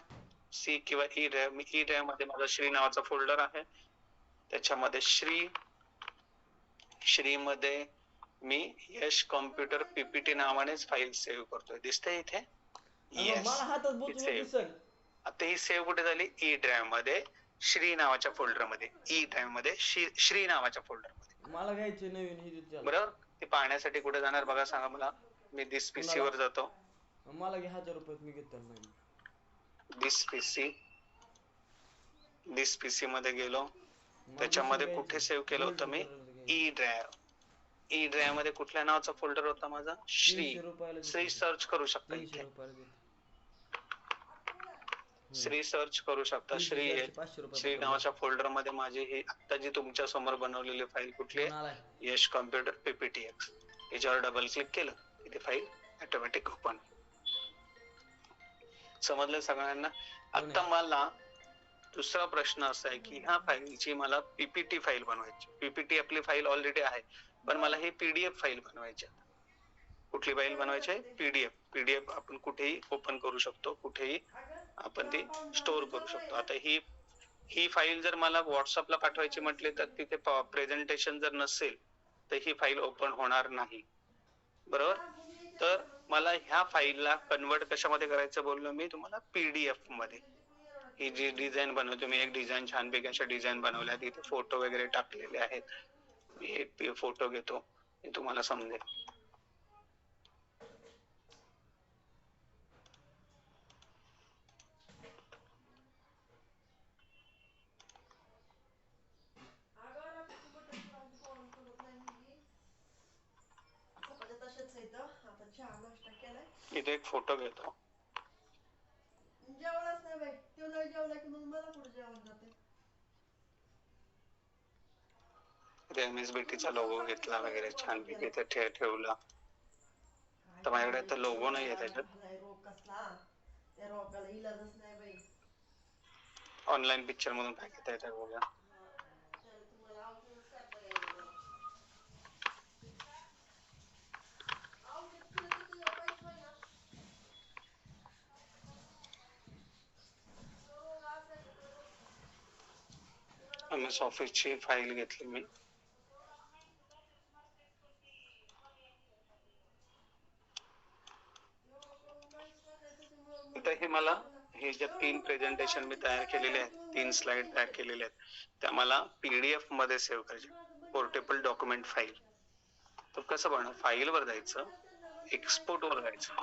सी किंवा ई ड्राईव्ह. मी ई ड्राईव्ह मध्ये माझा श्री नावाचा फोल्डर आहे, त्याच्यामध्ये श्री मध्ये मी यश कॉम्प्युटर पीपीटी नावानेच फाईल सेव्ह करतोय. दिसतंय इथे? मला हातात बोचून दिसेल. आता ही सेव्ह कुठे झाली? ई ड्राईव्ह मध्ये श्री नावाच्या फोल्डर मध्ये, ई ड्राईव्ह मध्ये श्री नावाच्या फोल्डर मध्ये. मला घ्यायचे नवीन हे. बरोबर. ते पाहण्यासाठी कुठे जाणार बघा सांगा मला. मी दिस पीसी वर जातो. मला घे 1000 रुपयात, मी घेतो नाही. दिस पीसी मध्ये गेलो, त्याच्यामध्ये कुठे सेव्ह केलं होतं मी? E drive. ई ड्राईव्ह मध्ये कुठल्या नावाचा फोल्डर होता माझा? श्री सर्च करू शकता इथे. श्री सर्च करू शकता. श्री नावाच्या फोल्डर मध्ये माझी ही आता जी तुमच्या समोर बनवलेली फाईल कुठली आहे? यश कॉम्प्युटर पीपीटीएक्स. याच्यावर डबल क्लिक केलं की ती फाईल ऑटोमॅटिक ओपन. समजलं सगळ्यांना? आता मला दुसरा प्रश्न असा आहे की ह्या फाईलची मला पीपीटी फाईल बनवायची. पीपीटी आपली फाईल ऑलरेडी आहे, पण मला ही पीडीएफ फाईल बनवायची. कुठली फाईल बनवायची आहे? पीडीएफ आपण कुठेही ओपन करू शकतो, कुठेही आपण ती स्टोअर करू शकतो. आता ही फाईल जर मला व्हॉट्सअपला पाठवायची म्हटली तर तिथे प्रेझेंटेशन जर नसेल तर ही फाईल ओपन होणार नाही. बरोबर. तर मला ह्या फाईलला कन्वर्ट कशामध्ये करायचं बोललो मी तुम्हाला? पीडीएफ मध्ये. ही जी डिझाईन बनवतो मी, एक डिझाईन छानपैकी अशा डिझाईन बनवल्या, तिथे फोटो वगैरे टाकलेले आहेत. मी एक फोटो घेतो, हे तुम्हाला समजेल. इथे एक फोटो घेतो. जेवणच नाही बाई, तो नाही जेवला की मग मला कुठे जेवण जाते. एमएसबीटीचा लोगो घेतला वगैरे छानपैकी इथे ठेवला. तर माझ्याकडे आता लोगो नाही आहे त्याच्यात. त्या रोगाला इलाजच नाही बाई. ऑनलाईन पिक्चर मधून काय घेता येतं बघा. एमएस ऑफिसची फाईल घेतली मी. इथे हे मला हे ज्या 3 प्रेझेंटेशन मी तयार केलेले आहेत, 3 स्लाइड तयार केलेले आहेत, त्या मला पीडीएफ मध्ये सेव्ह करायचे. Portable document file. तर कसं बनव? फाईल वर जायचं, एक्सपोर्ट वर जायचं.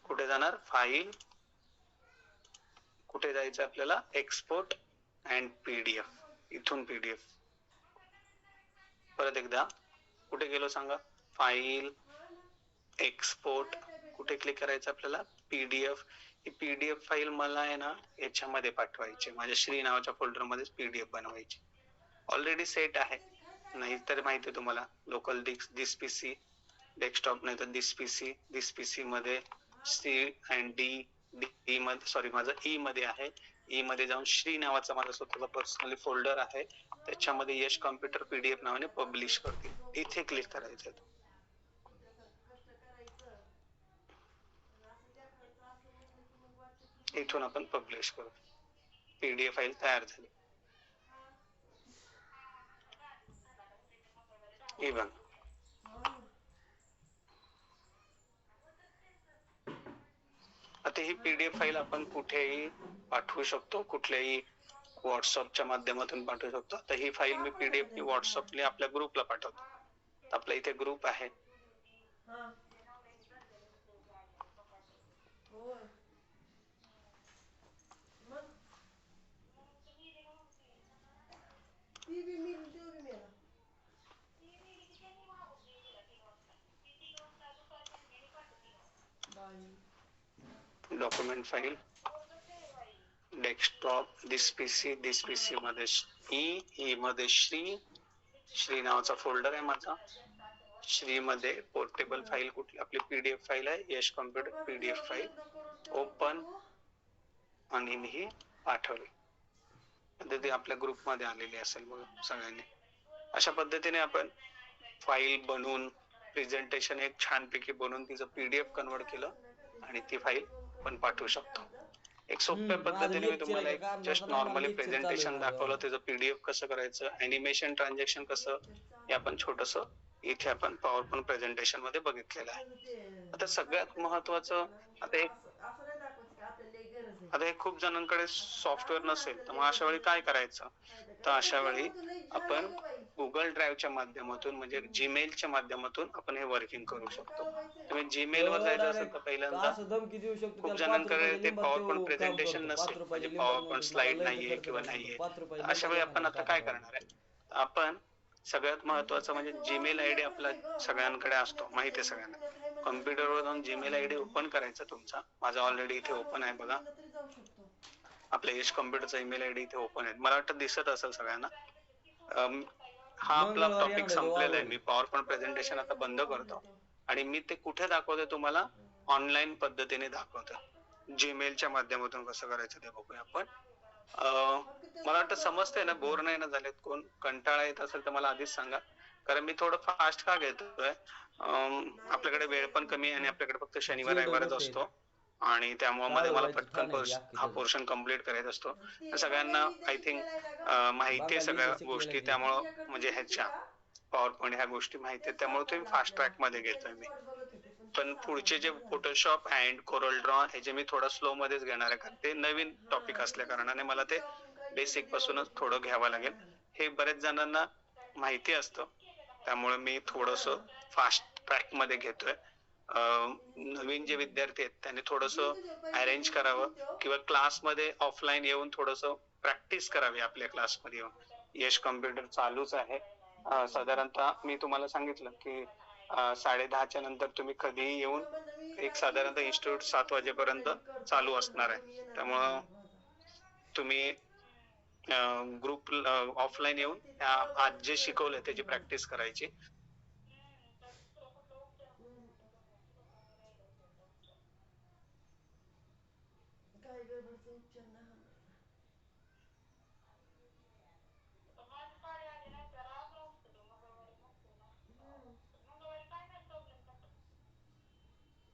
कुठे जाणार? फाईल, कुठे जायचं आपल्याला? Export and PDF. इथून पीडीएफ. परत एकदा कुठे गेलो सांगा? फाईल, एक्सपोर्ट, कुठे क्लिक करायचं आपल्याला? पीडीएफ. ही पीडीएफ फाईल मला आहे ना याच्यामध्ये पाठवायची, माझ्या श्री नावाच्या फोल्डर मध्ये पीडीएफ बनवायची. ऑलरेडी सेट आहे, नाही तर माहिती आहे तुम्हाला लोकल दिस पीसी डेस्कटॉप नाही तर दिस पीसी मध्ये सी अँड डी मध्ये सॉरी माझं ई मध्ये आहे. ई मध्ये जाऊन श्री नावाचा माझा स्वतःचा पर्सनली फोल्डर आहे. त्याच्यामध्ये यश कॉम्प्युटर पीडीएफ नावाने पब्लिश करते. इथे क्लिक करायचं. इथून आपण पब्लिश करू. पीडीएफ फाईल तयार झाली. ही बघ. आता ही पीडीएफ फाईल आपण कुठेही पाठवू शकतो. कुठल्याही व्हॉट्सअपच्या माध्यमातून पाठवू शकतो. आता ही फाईल मी पीडीएफ नी व्हॉट्सअपने आपल्या ग्रुपला पाठवतो. आपला इथे ग्रुप आहे. डॉक्युमेंट फाईल डेस्कटॉप दिस पीसी मध्ये ई मध्ये श्री नावाचा फोल्डर आहे माझा. श्री मध्ये पोर्टेबल फाईल कुठली आपली पीडीएफ फाईल आहे. यश कॉम्प्युटर पीडीएफ फाईल ओपन आणि मी ही पाठवली. ती आपल्या ग्रुप मध्ये आलेली असेल बघ सगळ्यांनी. अशा पद्धतीने आपण फाईल बनवून प्रेझेंटेशन एक छानपैकी बनवून तिचं पीडीएफ कन्वर्ट केलं आणि ती फाईल पण पाठवू शकतो. एक सोप्या पद्धतीने मी तुम्हाला एक जस्ट नॉर्मली प्रेझेंटेशन दाखवलं. त्याचं पीडीएफ कसं करायचं, अॅनिमेशन ट्रान्झॅक्शन कसं, हे आपण छोटस इथे आपण पॉवर पॉइंट प्रेझेंटेशन मध्ये बघितलेलं आहे. आता सगळ्यात महत्वाचं आता हे खूप जणांकडे सॉफ्टवेअर नसेल तर मग अशा वेळी काय करायचं, तर अशा वेळी आपण गुगल ड्राईव्हच्या माध्यमातून म्हणजे जीमेलच्या माध्यमातून आपण हे वर्किंग करू शकतो. तुम्ही जीमेल वर जायचं असेल तर पहिल्यांदा खूप जणांकडे ते पॉवर पॉइंट प्रेझेंटेशन नसेल म्हणजे पॉवर पॉइंट स्लाइड नाहीये किंवा नाहीये. अशा वेळी आपण आता काय करणार आहे, आपण सगळ्यात महत्वाचं म्हणजे जीमेल आयडी आपला सगळ्यांकडे असतो माहिती आहे सगळ्यांना. कॉम्प्युटरवर जाऊन जीमेल आयडी ओपन करायचा तुमचा. माझा ऑलरेडी इथे ओपन आहे बघा. आपल्या यश कॉम्प्युटरचा ईमेल आयडी इथे ओपन आहे. मला वाटतं दिसत असेल सगळ्यांना. हा आपला टॉपिक संपलेला आहे. मी पॉवर पॉइंट प्रेझेंटेशन आता बंद करतो आणि मी ते कुठे दाखवते तुम्हाला ऑनलाईन पद्धतीने दाखवतो. जीमेलच्या माध्यमातून कसं करायचं ते बघूया आपण. मला वाटतं समजतंय ना, बोर नाही ना झालेत कोण, कंटाळा येत असेल तर मला आधीच सांगा, कारण मी थोडं फास्ट का घेतोय, आपल्याकडे वेळ पण कमी आहे आणि आपल्याकडे फक्त शनिवार रविवारच असतो आणि त्यामुळे मध्ये मला पटकन हा पोर्शन कम्प्लीट करायचा असतो. सगळ्यांना आय थिंक माहिती आहे सगळ्या गोष्टी, त्यामुळं म्हणजे ह्याच्या पॉवर पॉइंट ह्या गोष्टी माहिती आहेत त्यामुळे तुम्ही फास्ट ट्रॅक मध्ये घेतोय मी. पण पुढचे जे फोटोशॉप अँड कोरल ड्रॉ हे जे मी थोडं स्लो मध्येच घेणार आहे, कारण ते नवीन टॉपिक असल्या कारणाने मला ते बेसिक पासूनच थोडं घ्यावं लागेल. हे बरेच जणांना माहिती असतं त्यामुळे मी थोडस फास्ट ट्रॅक मध्ये घेतोय. नवीन जे विद्यार्थी आहेत त्यांनी थोडस अरेंज करावं किंवा क्लासमध्ये ऑफलाईन येऊन थोडस प्रॅक्टिस करावी. आपल्या क्लासमध्ये येऊन यश कॉम्प्युटर चालूच आहे. साधारणतः मी तुम्हाला सांगितलं की 10:30च्या नंतर तुम्ही कधीही येऊन एक साधारणतः इन्स्टिट्यूट 7 वाजेपर्यंत चालू असणार आहे. त्यामुळं तुम्ही ग्रुप ऑफलाईन येऊन आज जे शिकवलंय त्याची प्रॅक्टिस करायची.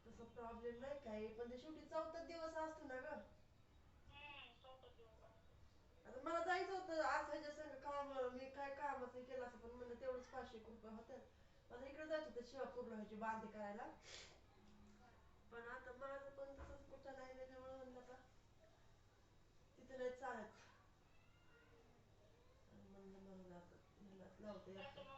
तसा प्रॉब्लेम नाही काही, पण ते शेवटी 4था दिवस असतो ना ग. आता मला जायचं होतं आज ह्याच्या संग काम, मी काय कामच नाही केलं असं, पण म्हणलं तेवढंच 500 रुपये होत्यात. मला इकडे जायचं होतं शिवापूरला ह्याची बांधे करायला, पण आता माझं पण तसंच कुठं नाही त्याच्यामुळे म्हणलं आता तिथं नाही चालत. म्हणलं मरू दे आता, म्हणलं लावते एकटं.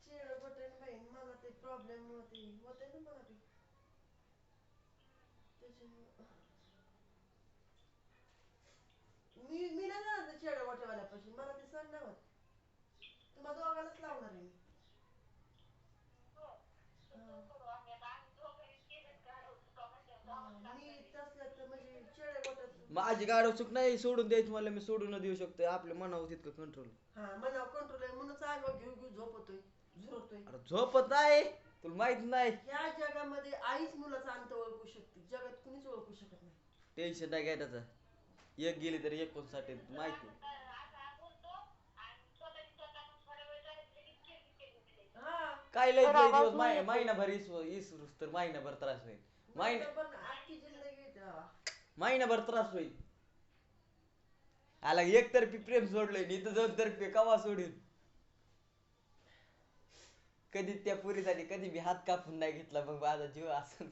शेळ बटन बहीण मला ते प्रॉब्लेम होते ना मला बी त्याच्यामुळं मी नाही जाणार शेळ गोट्यावाल्यापाशी, मला ते सण नाही होत. तुम्हा दोघांनाच लावणार आहे मी. माझी गाडी चूक नाही सोडून द्यायची मला, मी सोडून देऊ शकतोय. आपल्या मनावर तितकं कंट्रोल. हा मनावर कंट्रोल आहे म्हणून अंगावर घेऊ घेऊ झोपतोय झुरतोय. अरे झोपत नाही तुला माहित नाही. या जगामध्ये आईच मुलाचा अंत ओळखू शकते, जगात कुणीच ओळखू शकत नाही. टेन्शन नाही घ्यायचं, एक गेली तरी 59 माहिती. हा काय लय लय दिवस महिनाभर इसरूस तर महिनाभर त्रास होईल. पण आजची जिंदगी महिनाभर त्रास होईल. आला एकतर्फी प्रेम सोडलंय आणि इथं दोन तर्फी कवा सोडील. कधी त्या पुरीसाठी कधी मी हात कापून नाही घेतला, मग माझा जीव असं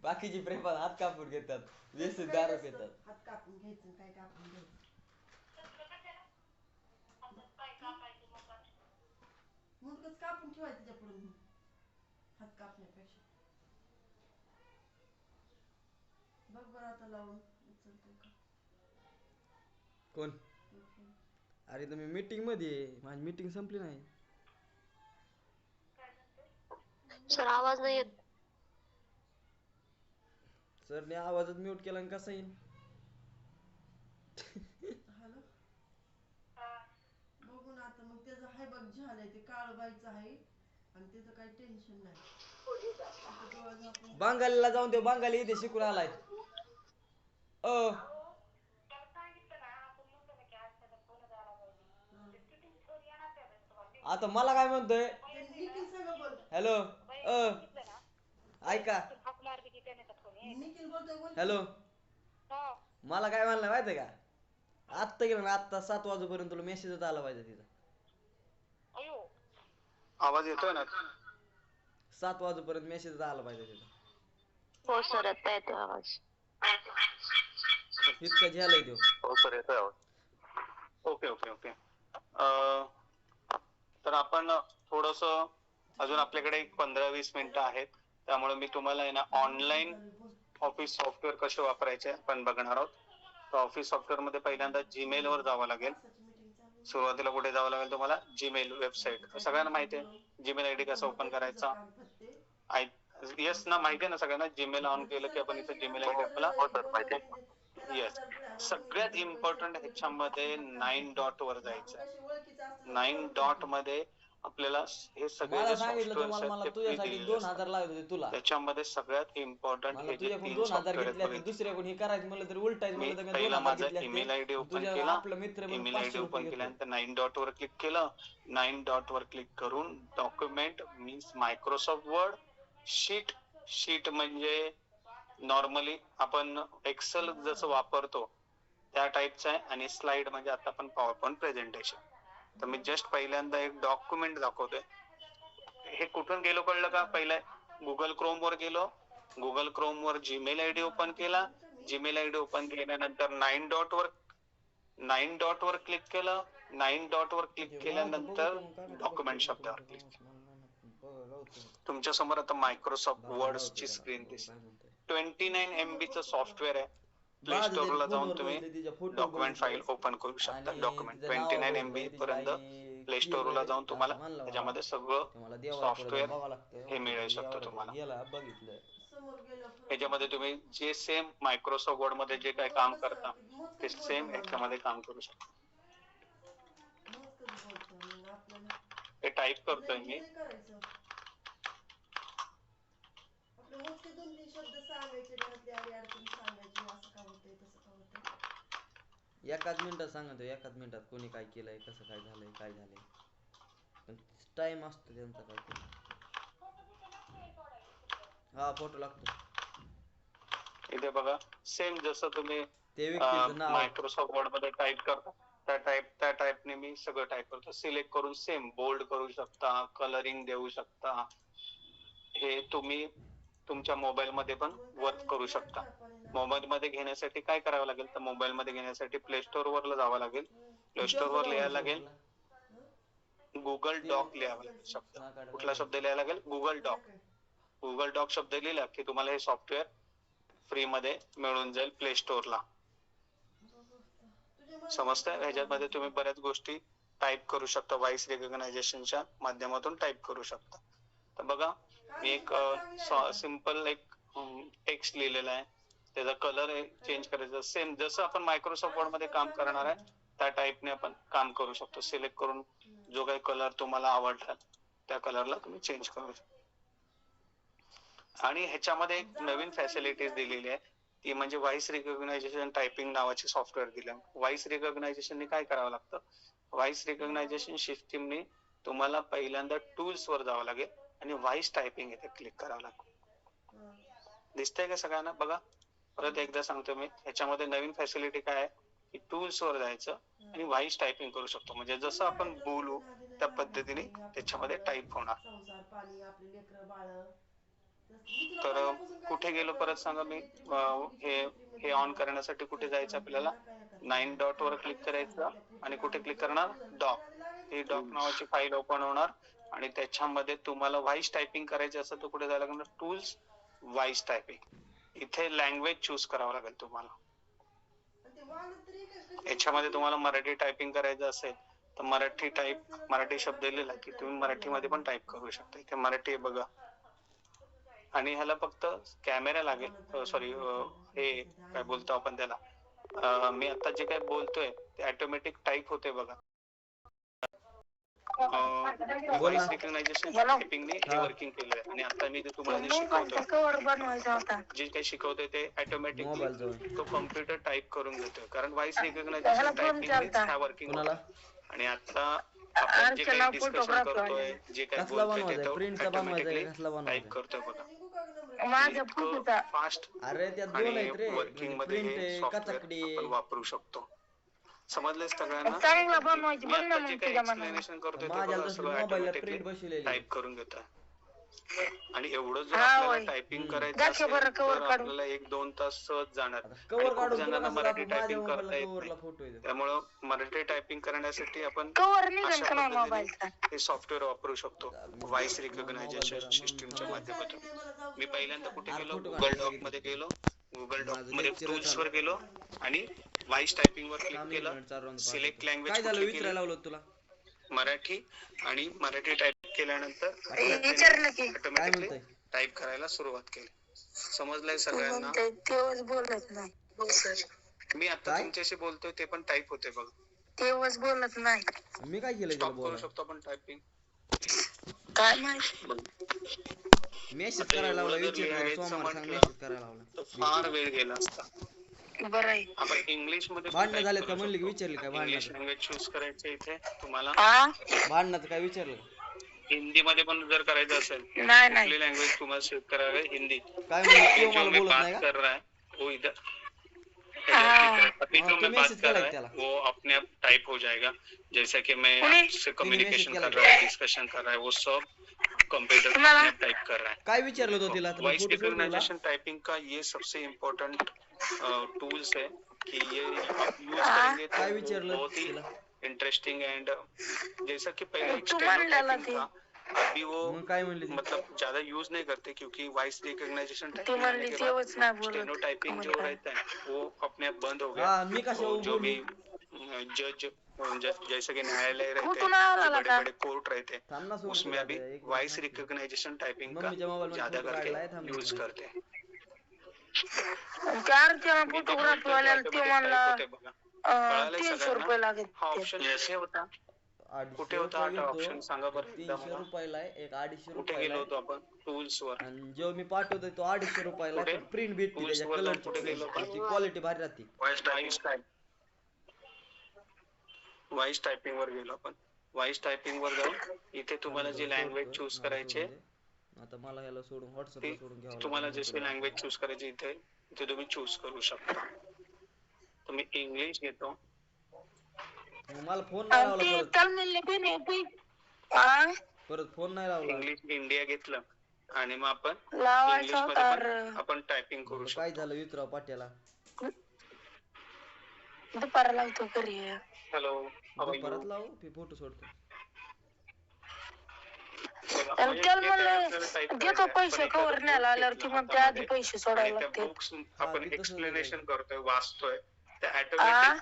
बाकीची प्रेम हात कापून घेतात, व्यवस्थित दारू घेतात. हात कापून घ्यायचं काय कापून घ्यायचं. मुलगच कापून ठेवायचं तिच्या पुढे हात कापण्यापेक्षा. बघ बरं आता लावून उचलतोय का कोण? अरे तुम्ही मीटिंग मध्ये आहे, माझी मीटिंग संपली नाही. सर आवाज नाही येत. सरने आवाजच म्यूट केला आणि कसा येईल. हॅलो बघू ना आता मग त्याचं हाय बघ झालंय ते काळबाईचं आहे आणि त्याचं काही टेन्शन नाही. बांगालीला जाऊन ते बांगाली इथे शिकून आलाय. आता मला काय म्हणतोय, हॅलो ऐका, हॅलो मला काय म्हणलं माहितीये का, आत्ता गेलं ना आत्ता 7 वाजेपर्यंत तुला मेसेजच आला पाहिजे तिचा. आवाज येतोय ना? 7 वाजेपर्यंत मेसेज आला पाहिजे तिचा. हो सर आता येतो आवाज. इतकं झालंय तो. हो सर येतोय आवाज. Okay okay okay. तर आपण थोडस अजून आपल्याकडे 15-20 मिनिटं आहेत, त्यामुळे मी तुम्हाला आहे ना ऑनलाईन ऑफिस सॉफ्टवेअर कसे वापरायचे आपण बघणार आहोत. तर ऑफिस सॉफ्टवेअर मध्ये पहिल्यांदा जीमेल वर जावं लागेल. सुरुवातीला कुठे जावं लागेल तुम्हाला, जीमेल वेबसाईट. सगळ्यांना माहिती आहे जीमेल आयडी कसा ओपन करायचा. येस ना, माहिती आहे ना सगळ्यांना. जीमेल ऑन केलं की आपण इथे जीमेल आयडी आपला माहिती आहे. येस, सगळ्यात इम्पॉर्टंट ह्याच्यामध्ये 9 डॉट वर जायचं. 9 डॉट मध्ये आपल्याला हे सगळे मला जे सांगितलं सॉफ्टवेअर तुम्हाला, मला आहेत ते तुझ्यासाठी 2000 लागत होते तुला. त्याच्यामध्ये सगळ्यात इम्पॉर्टंट मला हे जे तुझ्याकडून 3 2000 सॉफ्टवेअर घेतले असते, आहेत. दुसऱ्याकडून हे करायचं म्हणलं तर उलटायचं म्हणलं तर मी पहिला 2000 माझा घेतले ईमेल असते. आयडी ओपन तुझ्या केला. आपला मित्र म्हणून ईमेल आयडी 500 रुपये ओपन घेतले. केल्यानंतर 9 डॉट वर क्लिक केलं. 9 डॉट वर क्लिक करून document means Microsoft word. Sheet म्हणजे नॉर्मली आपण एक्सेल जसं वापरतो त्या टाईपचं आहे. आणि स्लाइड म्हणजे आता आपण पॉवर पॉइंट प्रेझेंटेशन. तर मी जस्ट पहिल्यांदा एक डॉक्युमेंट दाखवतोय. हे कुठून गेलो कळलं का? पहिलं गुगल क्रोम वर गेलो. गुगल क्रोम वर जीमेल आयडी ओपन केला. जीमेल आयडी ओपन केल्यानंतर 9 डॉट वर क्लिक केलं. 9 डॉट वर क्लिक केल्यानंतर डॉक्युमेंट शब्दावर क्लिक केलं. तुमच्या समोर आता मायक्रोसॉफ्ट वर्ड ची स्क्रीन दिसते. 29 MB चं सॉफ्टवेअर आहे. प्ले स्टोर ला जाऊन तुम्ही डॉक्युमेंट फाईल ओपन करू शकता. डॉक्युमेंट 29 MB पर्यंत प्ले स्टोर ला जाऊन तुम्हाला त्याच्यामध्ये सगळं सॉफ्टवेअर हे मिळू शकतं तुम्हाला. याच्यामध्ये तुम्ही जे सेम मायक्रोसॉफ्ट वर्ड मध्ये जे काही काम करता ते सेम याच्यामध्ये काम करू शकता. हे टाईप करतोय मी. एकाच मिनिटात सांगा तो, एकाच मिनिटात कोणी काय केलंय, कसं काय झालंय, काय झालंय. पण टाइम असतो त्यांचा काय. हा फोटो लागतो इथे बघा. सेम जसं तुम्ही ते व्यक्तीचं नाव मायक्रोसॉफ्ट वर्ड मध्ये टाईप करता त्या टाईपने मी सगळं टाईप करतो. सिलेक्ट करून सेम बोल्ड करू शकता, कलरिंग देऊ शकता. हे तुम्ही तुमच्या मोबाईल मध्ये पण वर्क करू शकता. मोबाईल मध्ये घेण्यासाठी काय करावं लागेल, तर मोबाईल मध्ये घेण्यासाठी प्ले स्टोर वर जावं लागेल. प्ले स्टोर वर लिहायला लागेल गुगल डॉक लिहावा लागेल शब्द. कुठला शब्द लिहायला लागेल? Google doc. गुगल डॉक शब्द लिहिला की तुम्हाला हे सॉफ्टवेअर फ्री मध्ये मिळून जाईल प्ले स्टोरला. समजतंय? ह्याच्यामध्ये तुम्ही बऱ्याच गोष्टी टाईप करू शकता. व्हॉइस रिकग्नायझेशनच्या माध्यमातून टाईप करू शकता. तर बघा मी एक सिंपल एक टेक्स्ट लिहिलेला आहे. त्याचा कलर चेंज करायचा, सेम जसं आपण मायक्रोसॉफ्ट वर्ड मध्ये काम करणार आहे त्या टाईपने आपण काम करू शकतो. सिलेक्ट करून जो काही कलर तुम्हाला आवडला त्या कलरला तुम्ही चेंज करू शकता. आणि ह्याच्यामध्ये एक नवीन फॅसिलिटीज दिलेली आहे ती म्हणजे व्हॉइस रिकॉग्नायझेशन टायपिंग नावाचे सॉफ्टवेअर दिले. व्हॉइस रिकॉग्नायझेशनने काय करावं लागतं, व्हॉइस रिकॉग्नायझेशन सिस्टीमने तुम्हाला पहिल्यांदा टूल्स वर जावं लागेल आणि व्हॉइस टायपिंग इथे क्लिक करावं लागेल. दिसतंय का सगळ्यांना? बघा परत एकदा सांगतो मी, ह्याच्यामध्ये नवीन फॅसिलिटी काय आहे की टूल्स वर जायचं आणि व्हॉइस टायपिंग करू शकतो. म्हणजे जसं आपण बोलू त्या पद्धतीने त्याच्यामध्ये टाईप होणार. संसार पाणी आपली लेकरं बाळ. तर कुठे गेलो परत सांगा मी, हे ऑन करण्यासाठी कुठे जायचं आपल्याला, 9 डॉट वर क्लिक करायचं आणि कुठे क्लिक करणार, डॉक. ही डॉक नावाची फाईल ओपन होणार आणि त्याच्यामध्ये तुम्हाला व्हॉइस टायपिंग करायची असेल तर कुठे जायला लागणार, टूल्स, व्हॉइस टायपिंग. इथे लँग्वेज चूज करावं लागेल तुम्हाला. याच्यामध्ये तुम्हाला मराठी टायपिंग करायचं असेल तर मराठी शब्द लिहिला की तुम्ही मराठीमध्ये पण टाईप करू शकता. इथे मराठी बघा. आणि ह्याला फक्त कॅमेरा लागेल, सॉरी हे काय बोलतो आपण त्याला, मी आता जे काय बोलतोय ते ऑटोमॅटिक टाईप होते बघा. व्हॉइस रिकॉग्नायझेशन टायपिंगने हे वर्किंग केलंय. आणि आता मी तुम्हाला जे शिकवतोय, जे काही शिकवतोय ते ऑटोमॅटिकली तो कॉम्प्युटर टाईप करून घेतोय, कारण व्हॉइस रिकॉग्नायझेशन टायपिंगनेच हा वर्किंग होतं. आणि आता आपण जे काही डिस्कशन करतोय, जे काही बोलतोय ते ऑटोमॅटिकली टाईप करतोय बघा. फास्ट अरे त्या दोन आणि आहेत रे, वर्किंग म्हणजे मध्ये प्रिंट हे आहे सॉफ्टवेअर कचाकडी आपण वापरू शकतो. समजलंय सगळ्यांना? मी आता जे काही एक्सप्लेनेशन करतोय ते माझ्याला बघा तसली सगळं मोबाईलला ऑटोमॅटिकली प्रिंट बसवलेली. टाईप करून घेतोय. आणि एवढं जर आपल्याला टायपिंग करायचं असेल तर आपल्याला 1-2 तास सहज जाणार. आणि कवर खूप काढून तुला जणांना कसं मराठी दाखवू, माझ्या टायपिंग करता मोबाईलला येत कवरला नाही. फोटो आहे. त्यामुळं मराठी टायपिंग करण्यासाठी आपण अशा पद्धतीने हे सॉफ्टवेअर वापरू शकतो व्हॉइस रिकॉग्नायझेशन सिस्टीमच्या माध्यमातून. मी पहिल्यांदा कुठे गेलो, गुगल डॉक मध्ये गेलो. गुगल डॉक मध्ये टूल्स वर गेलो आणि व्हॉइस टायपिंग वर क्लिक केलं. सिलेक्ट लँग्वेज काय झालं कुठली विचारायला केली, लावलं तुला? मराठी. आणि मराठी टाईप केल्यानंतर ऑटोमॅटिकली टाईप करायला सुरुवात केली. समजलंय सगळ्यांना? तेव्हाच बोलत नाही. हो सर. मी आता तुमच्याशी बोलतोय ते पण टाईप होते बघ. तेव्हाच बोलत नाही. मी काय केलं? स्टॉप करू शकतो आपण टायपिंग. काय माहिती. मेसेज करायला लावला, विचारलं सोमवार सांग म्हटलं मेसेज करायला लावला. तर फार वेळ गेला असता. बरं आहे. आपण इंग्लिश मध्ये भांडणं झाले का म्हणली की विचारली काय इंग्लिश भांडणाचं? लँग्वेज चूज करायचं इथे तुम्हाला. भांडणाचं काय विचारलं? हिंदी मध्ये पण जर करायचं असेल, नाही कुठली लँग्वेज तुम्हाला सिलेक्ट करायला आहे, हिंदी. काय म्हणली? अभी तो जो मला मैं बोलत बात नाही का? कर रहा है वो इधर, अभी हाँ, जो तो मैं बात मैसेज कर करा रहा त्याला. है वो अपने आप टाइप हो जाएगा. जैसा कि मैं आपसे मैसेज कम्युनिकेशन केला कर रहा है, डिस्कशन कर रहा है, वो सब कंप्यूटर अपने आप टाइप कर रहा है. काय विचारलं होतं तिला? वॉइस रिकॉग्नाइजेशन टाइपिंग का ये सबसे इम्पोर्टेंट टूल्स है कि ये आप यूज करेंगे काय तो विचारलं बहुत ही तिला? इंटरेस्टिंग एंड जैसा कि पहले एक तू स्टेनो म्हणलेला टाइपिंग था, अभी वो मग काय म्हणली ती? मतलब ज्यादा यूज नहीं करते क्योंकि वॉइस रिकॉग्नाइजेशन ती टाइपिंग म्हणली आने के तेव्हाच नाही बाद स्टेनो बोलत. टाइपिंग जो रहता है वो अपने आप बंद हो गया. हाँ, मी कशावर और जो बोलू? भी जज जैसे कि न्यायालय रहते कुठून हैं, आला जो का? बड़े बड़े कोर्ट रहते थांब ना हैं, सोड उसमें तुला अभी ते, एक वॉइस मिनिट थांब. रिकॉग्नाइजेशन टाइपिंग मम्मीच्या का मोबाईलमध्ये ज्यादा फोटो काढलाय, करके थांब यूज एक करते हैं. चार जण मी जे फोटोग्राफी बोलतोय ते वाल्याला ते automatic म्हणला type होते बघा. कळालंय 300 सगळ्यांना? रुपये लागत. हा ऑप्शन कसे होता, 250 कुठे होता रुपये हा ऑप्शन घेतो, सांगा बरं एकदा 300 मला. रुपयाला आहे, एक 250 कुठे रुपयाला गेलो आहे. होतो आपण, टूल्स वर. आणि जो मी पाठवतोय तो 250 रुपयाला आहे, कुठे? पण प्रिंट भेटते Tools त्याच्या वर जाऊन कलरची कुठे प्रिंट, गेलो आपण? ती क्वालिटी भारी राहते. व्हॉइस टायपिंग वर गेलो आपण. व्हॉइस टायपिंग वर जाऊन इथे तुम्हाला जी लँग्वेज चूज करायची आहे, आता मला याला सोडून ती व्हॉट्सअपला सोडून घ्यावं तुम्हाला लागेल. जशी लँग्वेज चूज करायची इथे तुम्ही चूज करू शकता. तुम्ही इंग्लिश घेतो. मग मला फोन नाही लावला ते परत. तमिळ परत फोन नाही लावला. इंग्लिश इंडिया घेतलं आणि मग आपण लावायचा इंग्लिश मध्ये होता पण आपण टायपिंग करू म्हणलं काय शकतो. झालं विचारावं पाट्याला. दुपारा लावतो घरी. हॅलो, परत लावू ते फोटो सोडतो. त्याला म्हणलं देतो पैसे कवर न्यायला आल्यावर ती म्हणते आधी पैसे सोडायला लागते. बुक्स आपण ती तसंच एक्सप्लेनेशन आहे. करतोय, वाचतोय, ते ऑटोमॅटिक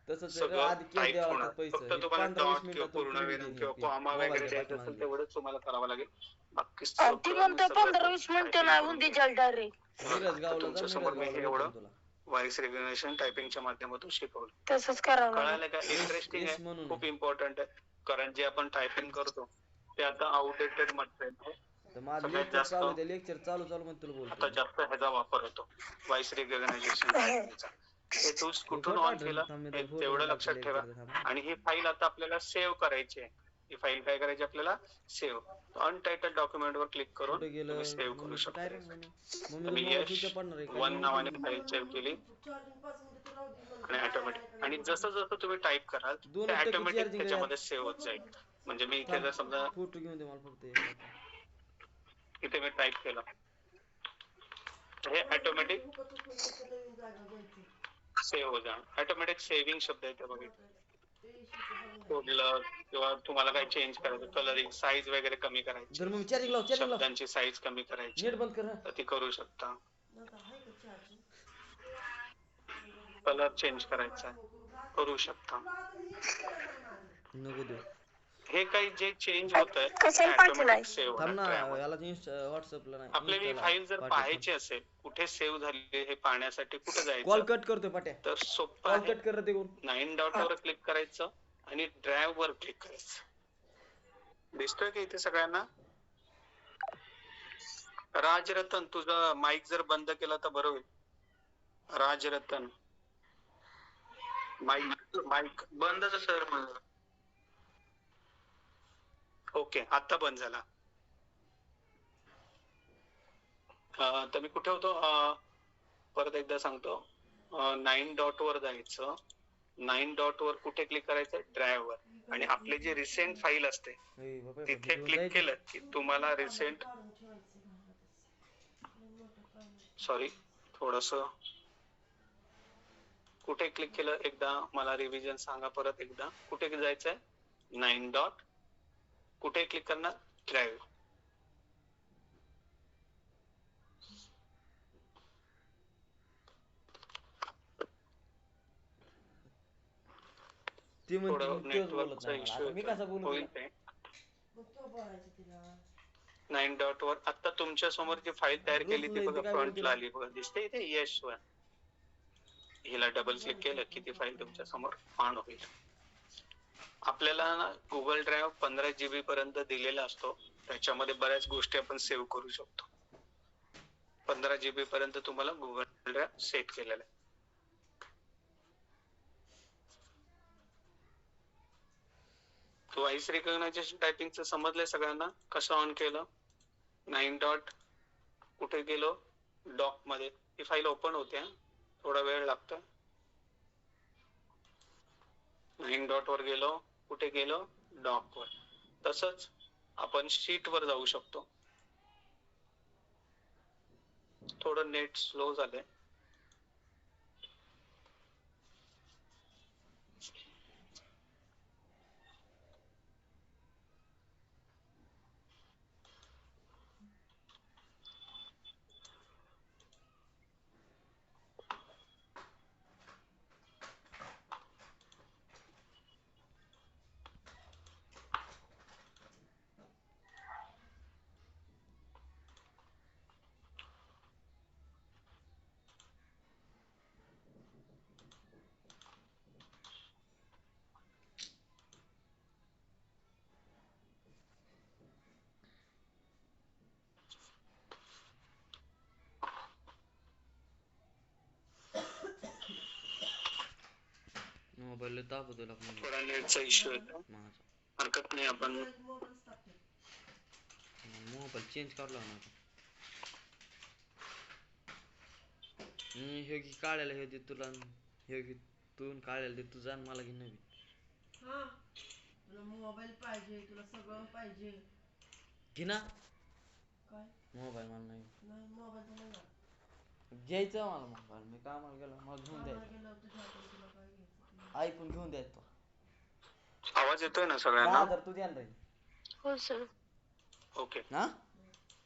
तसंच सगळं आधी केस टाईप द्यावं होणार. लागतात पैसे. फक्त तुम्हाला 15-20 डॉट किंवा मिनिटात पूर्ण विराम किंवा कॉमा वगैरे द्यायचं असेल तेवढंच तुम्हाला करावं लागेल. बाकी ती सगळं म्हणते मी सगळं 15-20 मिनिटं typing नाही करून होऊन दे घेईन. डायरेक्ट. मिरज आता गावला जा, तुमच्या मिरज समोर मी गावला हे भेटेल एवढं तुला. व्हॉइस रेकग्निशन टायपिंगच्या माध्यमातून शिकवलं. तसंच करावं लागेल. कळालं का? इंटरेस्टिंग येस आहे, म्हणून खूप इम्पॉर्टंट आहे. कारण जे आपण टायपिंग करतो ते आता आउटडेटेड मटेरियल आहे. तर माझं सगळ्यात लेक्चर जास्त चालू, ते लेक्चर चालू चालू मध्ये तुला आता बोलतो. जास्त ह्याचा वापर होतो, व्हॉइस रिकग्नायझेशन टायपिंगचा. हे टूल्स कुठून ऑन केलं हे तेवढं लक्षात ठेवा. आणि ही फाईल आता आपल्याला सेव्ह करायची आहे. ही फाईल काय करायची आपल्याला? सेव्ह. अनटायटल डॉक्युमेंट वर क्लिक करून कुठे गेलं तुम्ही सेव्ह करू मम्मीचं काय रे शकता. म्हणून? तर मम्मीचं मी मोबाईल यश स्विच पडणार आहे वन नावाने फाईल सेव्ह केली चार्जिंग 5 मिनिटं तर राहू दे म्हणलं. आणि ऑटोमॅटिक, आणि जसं जसं तुम्ही टाईप कराल ते 2% ऑटोमॅटिक चार्जिंग त्याच्यामध्ये सेव्ह होत जाईल. म्हणजे मी इथे जर समजा फोटो घेऊन दे मला फक्त एक आता. इथे मी टाईप केलं, हे ऑटोमॅटिक हुकत हुकून नुसतं नवीन जागा घ्यायची. सेव्ह हो जाणार. ऑटोमॅटिक सेव्हिंग शब्द येते बघा इथे. ते शिकू बघणार. कोडलं किंवा तुम्हाला काही चेंज करायचं, कलरिंग, साईज वगैरे कमी करायची, जर मग चार्जिंग लाव, चार्जिंग लाव. शब्दांची साईज कमी करायची, नेट बंद कर ना. तर ती करू शकता. आता आहे का चार्जिंग? कलर चेंज करायचा करू शकता. नको देऊ. हे काही जे चेंज होत आहे कशाला पाठवलाय? सेव्ह थांब ना, होणार. याला व्हॉट्सअपला नाही. आपल्याला ही फाईल जर पाहायची असेल कुठे सेव्ह झाली हे पाहण्यासाठी कुठे कॉल जायचं, कट करतोय पाट्या. तर सोपं कॉल आहे. कट कर रे ते कोण. 9 डॉट वर क्लिक करायचं आणि ड्राईव्ह वर क्लिक करायचं. दिसतोय की इथे सगळ्यांना? राजरतन, तुझा माईक जर बंद केला तर बरं होईल. राजरतन, माईक बंदच सर माझं. ओके, आता बंद झाला. तर मी कुठे होतो? परत एकदा सांगतो. 9 डॉट वर जायचं. 9 डॉट वर कुठे क्लिक करायचं? ड्राईव्ह वर. आणि आपले जे रिसेंट फाईल असते तिथे क्लिक केलं की तुम्हाला रिसेंट, सॉरी थोडस, कुठे क्लिक केलं एकदा मला रिव्हिजन सांगा परत एकदा. कुठे जायचंय? 9 डॉट, कुठे क्लिक करणार? ड्राईव्ह. ती म्हणते थोडं तोच बोलत नेटवर्कचा नाही मला. इश्यू आता मी कसा बोलू होईल तुला? ते. मग तो बोलायचं तिला. 9 डॉट वर आता तुमच्या समोर जी फाईल तयार केली ती बघा, फ्रंटला आली बघा, दिसते इथे यश वर. हिला डबल क्लिक केलं की ती फाईल तुमच्या समोर ऑन होईल. आपल्याला गुगल ड्राईव्ह 15 GB पर्यंत दिलेला असतो. त्याच्यामध्ये बऱ्याच गोष्टी आपण सेव्ह करू शकतो. 15 GB पर्यंत तुम्हाला गुगल ड्राईव्ह सेट केलेला आहे. व्हॉइस रिकग्नायझेशन टायपिंगचं समजलंय सगळ्यांना? कसं ऑन केलं? 9 डॉट कुठे गेलो? डॉक मध्ये. ही फाईल ओपन होते, थोडा वेळ लागतो. 9 डॉट वर गेलो, कुठे गेलो? डॉक वर. तसंच आपण शीट वर जाऊ शकतो. थोडं नेट स्लो झालंय. मोबाईल दाखवतो तुला. थोडा नेटचा इश्यू येतो, हरकत नाही. आपण मोबाईल चेंज करला ना. हे की काढायला हे दे तुला, हे की तू काढायला दे तुझा, मला घे नवी. हा, तुला मोबाईल पाहिजे, तुला सगळं पाहिजे. घे ना. काय? मोबाईल मला नाही. नाही, मोबाईल तर नाही. घ्यायचं मला मोबाईल. मी कामाला गेलो, मला घेऊन द्यायचं. तुला काय घ्यायचं? आयफोन घेऊन द्यायचं. आवाज येतोय ना सगळ्यांना? 10,000 तू द्या ना. हो सर. ओके. हा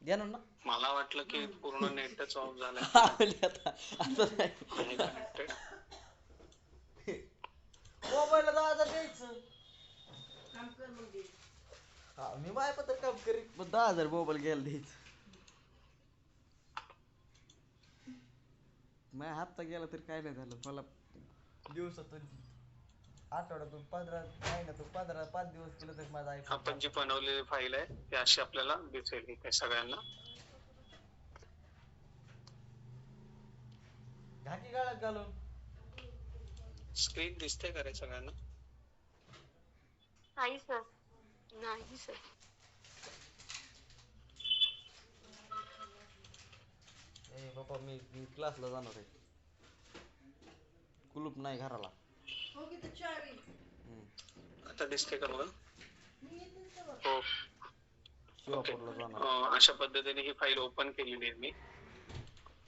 द्या ना. मला वाटलं की पूर्ण नेटच ऑफ झालाय. मोबाईलला 10,000 द्यायचं. काम कर मग. हा, मी माझ्या पत्र काम करीत पण 10,000 मोबाईल घ्यायला द्यायचं. माझ्या हप्ता गेला तरी काय नाही झालं मला. दिवसातून आठवड्यातून 15 महिन्यातून 5 दिवस केलं तर माझा iPhone आपण जी बनवलेली फाईल आहे ती अशी आपल्याला दिसेल इथे सगळ्यांना. घाकी गाळ्यात घालून. स्क्रीन दिसते का रे सगळ्यांना? नाही सर, नाही सर. ए बाबा मी क्लासला जाणार आहे. कुलूप नाही घराला. हो की ते चावी. आता दिसते का बघा? मी येतेच तेव्हा. हो. शिवापूरला जाणार. अशा पद्धतीने ही फाईल ओपन केलेली आहे मी.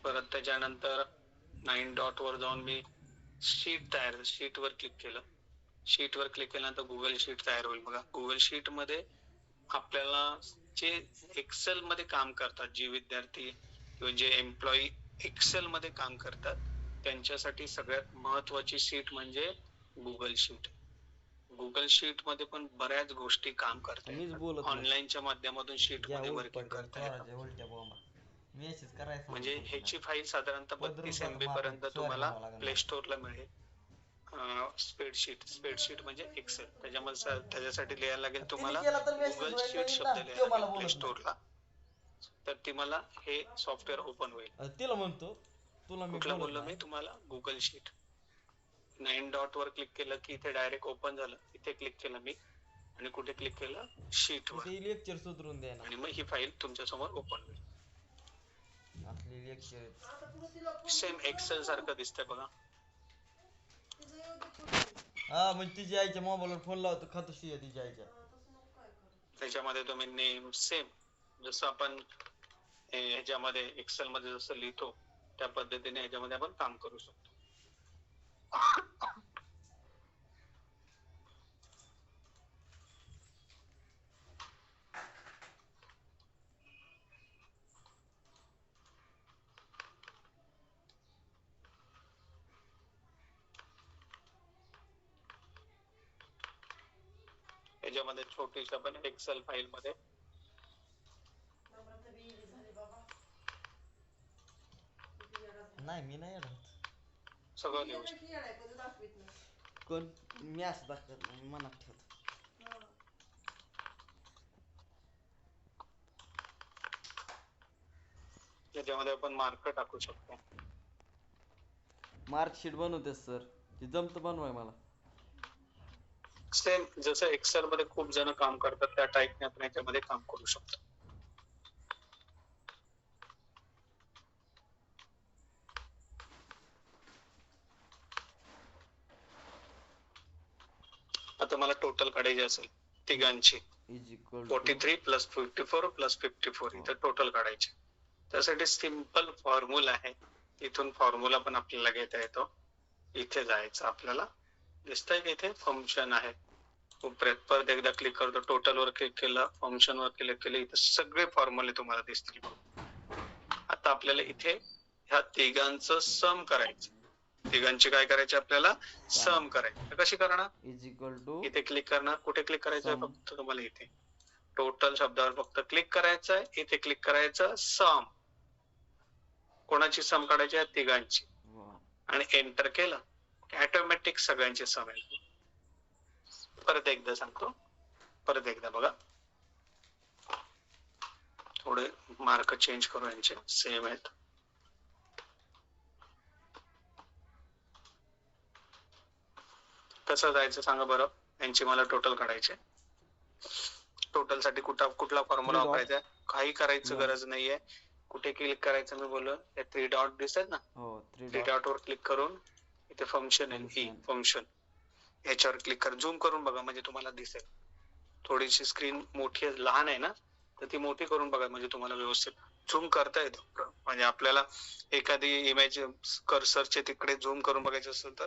परत त्याच्यानंतर 9 डॉट वर जाऊन मी शीट वर क्लिक केलं. शीट वर क्लिक केल्यानंतर गुगल शीट तयार होईल बघा. गुगल शीट मध्ये आपल्याला जे एक्सेल मध्ये काम करतात, जे विद्यार्थी किंवा जे एम्प्लॉई एक्सेल मध्ये काम करतात त्यांच्यासाठी सगळ्यात महत्वाची शीट म्हणजे गुगल शीट. गुगल शीट मध्ये पण बऱ्याच गोष्टी काम करता येतात. ऑनलाईनच्या माध्यमातून शीट मध्ये वर्किंग करता येतात. म्हणजे ह्याची फाईल साधारणतः 32 MB पर्यंत तुम्हाला प्ले स्टोअरला मिळेल. स्प्रेडशीट म्हणजे एक्सेल. त्याच्यासाठी लिहायला लागेल तुम्हाला गुगल शीट शब्द लिहायला लागेल प्ले स्टोअरला. तर तुम्हाला हे सॉफ्टवेअर ओपन होईल. तिला म्हणतो तुला मी कुठलं बोललो मी तुम्हाला? Google sheet. 9 डॉट वर क्लिक केलं की इथे डायरेक्ट ओपन झालं. इथे क्लिक केलं मी आणि कुठे क्लिक केलं? शीट वर. लेक्चर सुधरून द्या ना. आणि मग ही फाईल तुमच्या समोर ओपन होईल. आपली लेक्चर आता पुढे तिला फोन सेम एक्सेल सारखं दिसतंय बघा. तिचं येऊ दे पुढे. हा म्हणजे तिच्या आईच्या मोबाईलवर फोन लावतो खातोशी आहे तिच्या आईच्या. तसं नको काय करू. त्याच्यामध्ये तुम्ही नेम सेम जसं आपण ह्याच्यामध्ये एक्सेल मध्ये जसं लिहितो त्या पद्धतीने ह्याच्यामध्ये आपण काम करू शकतो. याच्यामध्ये छोटीशी आपण एक्सेल फाईल मध्ये नम्रता बी इली झाली बाबा. किती येडा झाला. नाही मी नाही येणार. सगळं ती लिहू येण्याची येडा आहे, कधी दाखवीत नाही. कोण मी असं दाखवत मनात ठेवतो. हा. त्याच्यामध्ये आपण मार्क टाकू शकतो. मार्कशीट बनवते सर. ते जमतं बनवाय मला. सेम जसं एक्सेल मध्ये खूप जण काम करतात त्या टाईपने आपण याच्यामध्ये काम करू शकतो. आता मला टोटल काढायची असेल तिघांची इज इक्वल 43 प्लस 54 प्लस 54 इथं टोटल काढायचे. त्यासाठी सिंपल फॉर्म्युला आहे. इथून फॉर्म्युला पण आपल्याला घेता येतो. इथे जायचं आपल्याला. दिसतंय की इथे फंक्शन आहे. परत एकदा क्लिक करतो. टोटल वर क्लिक केलं, फंक्शन वर क्लिक केलं, इथे सगळे फॉर्म्युले तुम्हाला दिसतील. आता आपल्याला इथे ह्या तिघांचं सम करायचं. तिघांची काय करायची आपल्याला? सम करायची. कशी करणार? इज इक्वल टू इथे क्लिक करणार. कुठे क्लिक करायचं? फक्त तुम्हाला इथे टोटल शब्दावर फक्त क्लिक करायचंय. इथे क्लिक करायचं सम. कोणाची सम काढायची आहे? तिघांची. आणि एंटर केलं ऑटोमॅटिक सगळ्यांचे सम येईल. परत एकदा सांगतो. परत एकदा बघा. थोडे मार्क चेंज करू यांचे. सेम आहेत. कसं जायचं सांगा बरं. यांची मला टोटल काढायचे. टोटल साठी कुठला फॉर्म्युला वापरायचा? काही करायचं गरज नाहीये. कुठे क्लिक करायचं? मी बोललो 3 डॉट दिसत ना. 3 डॉट वर क्लिक करून इथे फंक्शन आहे. फंक्शन याच्यावर क्लिक कर. झूम करून बघा म्हणजे तुम्हाला दिसेल. थोडीशी स्क्रीन मोठी लहान आहे ना तर ती मोठी करून बघा म्हणजे तुम्हाला व्यवस्थित झूम करता येतं. म्हणजे आपल्याला एखादी इमेज कर्सरचे तिकडे झूम करून बघायचं असेल तर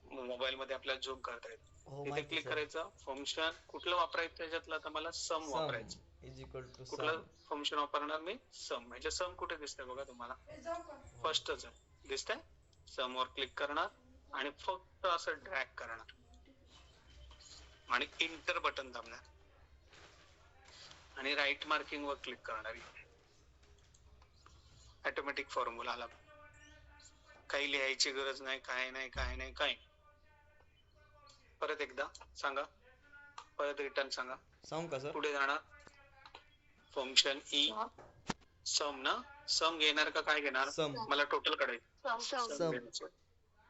मोबाईल मध्ये आपल्याला झूम करता येतं. इथे क्लिक करायचं. फंक्शन कुठलं वापरायचं त्याच्यातलं? आता मला सम वापरायचं. कुठलं फंक्शन वापरणार मी? सम. म्हणजे सम कुठे दिसतंय बघा तुम्हाला? फर्स्टच आहे. दिसतंय? सम वर क्लिक करणार आणि फक्त असं ड्रॅग करणार आणि इंटर बटन दाबणार. आणि राईट मार्किंग वर क्लिक करणार. ऑटोमॅटिक फॉर्म्युला आला. काही लिहायची गरज नाही, काय नाही काय नाही काय. परत एकदा सांगा, परत रिटर्न सांगा. सांगू का सर? पुढे जाणार फंक्शन ई सम ना, सम घेणार का काय घेणार? सम. मला टोटल काढायचं. सम.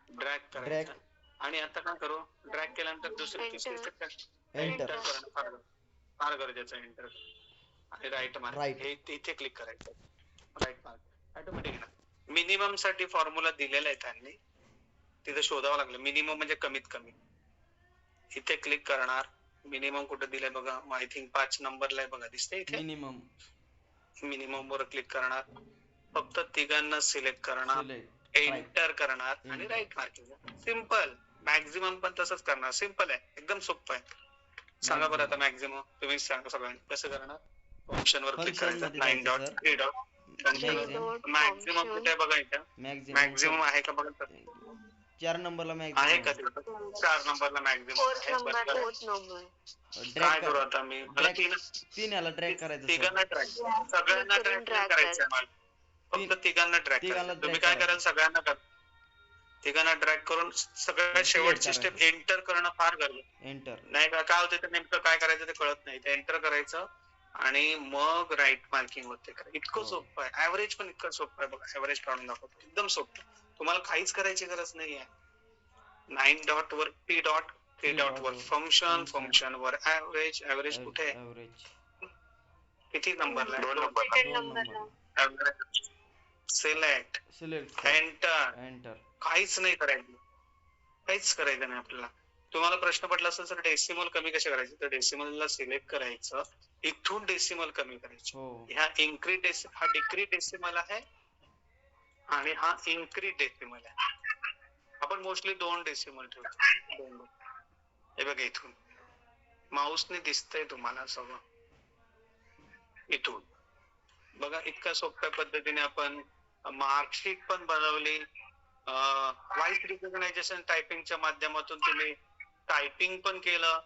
ड्रॅग करायचं. आणि आता काय करू, ड्रॅग केल्यानंतर दुसरी तिसरी स्टेप एंटर करणं फार गरजेचं. एंटर आणि राईट मार्क हे इथे क्लिक करायचं. राईट मार्क ऑटोमॅटिक ना. मिनिमम साठी फॉर्म्युला दिलेला आहे त्यांनी, तिथे शोधावं लागलं. मिनिमम म्हणजे कमीत कमी. इथे क्लिक करणार. मिनिमम कुठे दिलंय बघा, आय थिंक 5 नंबरला आहे बघा, दिसते इथे. मिनिमम. मिनिमम वर क्लिक करणार. फक्त तिघांना सिलेक्ट करणार, एंटर करणार आणि राईट मार्किंग. सिंपल. मॅक्झिमम पण तसंच करणार. सिंपल आहे, एकदम सोपं आहे. सांगा बरं आता मॅक्झिमम तुम्ही सांगा सगळ्यांनी कसं करणार. फंक्शन वर क्लिक करायचं. 9 डॉट 3 डॉट मॅक्झिमम कुठे आहे बघा इथं. मॅक्झिमम आहे का बघा. 4 नंबरला आहे मॅक्झिमम का तिथं. 4 नंबरला मॅक्झिमम. काय करू आता मी, मला 3 याला ट्रॅक करायचं. तिघांना ट्रॅक, सगळ्यांना ट्रॅक करायचं मला. फक्त तिघांना ट्रॅक करायचं. तुम्ही काय कराल, सगळ्यांना कर. तिघांना ट्रॅक करून सगळ्यात शेवटची स्टेप एंटर करणं फार गरजेचं. एंटर नाही का, काय होतं ते नेमकं काय करायचं ते कळत नाही. ते एंटर करायचं आणि मग राईट मार्किंग होते. इतकं सोपं आहे. ऍव्हरेज पण इतकं सोपं आहे बघा. ऍव्हरेज काढून दाखवतो, एकदम सोपं. तुम्हाला काहीच करायची गरज नाहीये. 9 डॉट वर P डॉट 3 डॉट वर फंक्शन, फंक्शन वर ऍव्हरेज. ऍव्हरेज कुठे आहे, किती नंबरला आहे? 2 नंबरला. Select, enter. काहीच नाही करायचं, काहीच करायचं नाही आपल्याला. तुम्हाला प्रश्न पडला असेल सर डेसिमल कमी कसे करायचे, तर डेसिमलला सिलेक्ट करायचं, इथून डेसिमल कमी करायचं. ह्या इन्क्रीज हा डिक्रीज डेसिमल आहे आणि हा इन्क्रीज डेसिमल आहे. आपण मोस्टली 2 डेसिमल ठेवतो. हे बघा इथून माऊसने दिसतंय तुम्हाला सगळं. इथून बघा, इतक्या सोप्या पद्धतीने आपण मार्कशीट पण बनवली. व्हॉइस रिकॉग्नायझेशन टायपिंगच्या माध्यमातून तुम्ही टायपिंग पण केलं,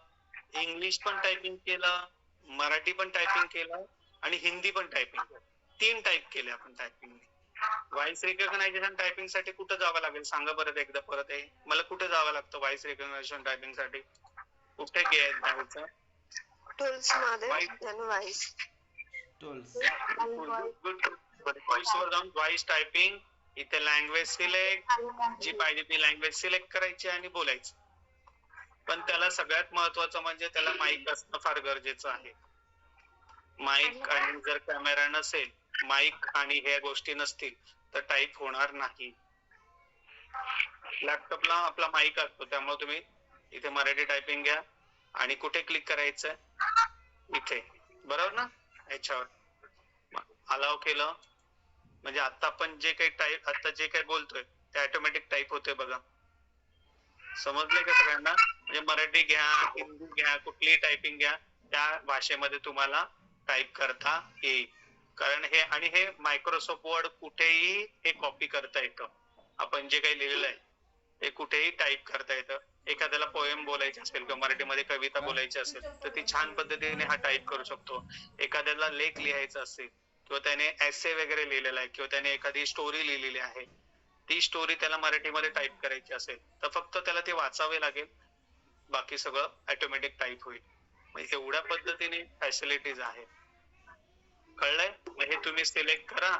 इंग्लिश पण टायपिंग केलं, मराठी पण टायपिंग केलं आणि हिंदी पण टायपिंग केलं. 3 टाईप केले आपण टायपिंग. व्हॉइस रिकॉग्नायझेशन टायपिंग साठी कुठं जावं लागेल सांगा बरं एकदा परत. मला कुठे जावं लागतं व्हॉइस रिकॉग्नायझेशन टायपिंग साठी? कुठे जायचं? टूल्स मध्ये व्हॉइस टूल्स वर जाऊन व्हॉइस टायपिंग, इथे लँग्वेज सिलेक्ट, जी पाहिजे ती लँग्वेज सिलेक्ट करायची आणि बोलायचं. पण त्याला सगळ्यात महत्वाचं म्हणजे त्याला माईक असणं फार गरजेचं आहे. माईक आणि जर कॅमेरा नसेल, माईक आणि ह्या गोष्टी नसतील तर टाईप होणार नाही. लॅपटॉपला आपला माईक असतो, त्यामुळे तुम्ही इथे मराठी टायपिंग घ्या आणि कुठे क्लिक करायचं, इथे, बरोबर ना, याच्यावर अलाव केलं म्हणजे आता आपण जे काही टाईप, आता जे काही बोलतोय ते ऑटोमॅटिक टाईप होते बघा. समजलंय का सगळ्यांना? म्हणजे मराठी घ्या, हिंदी घ्या, कुठलीही टायपिंग घ्या, त्या भाषेमध्ये तुम्हाला टाईप करता येईल. कारण हे आणि हे मायक्रोसॉफ्ट वर्ड कुठेही हे कॉपी करता येतं. आपण जे काही लिहिलेलं आहे ते कुठेही टाईप करता येतं. एखाद्याला पोएम बोलायची असेल किंवा मराठीमध्ये कविता बोलायची असेल तर ती छान पद्धतीने हा टाईप करू शकतो. एखाद्याला लेख लिहायचा असेल किंवा त्याने एसे वगैरे लिहिलेला आहे किंवा त्याने एखादी स्टोरी लिहिलेली आहे, ती स्टोरी त्याला मराठीमध्ये टाईप करायची असेल तर फक्त त्याला ते वाचावे लागेल, बाकी सगळं ऑटोमॅटिक टाईप होईल. म्हणजे एवढ्या पद्धतीने फॅसिलिटीज आहेत. कळलंय? मग हे तुम्ही सिलेक्ट करा,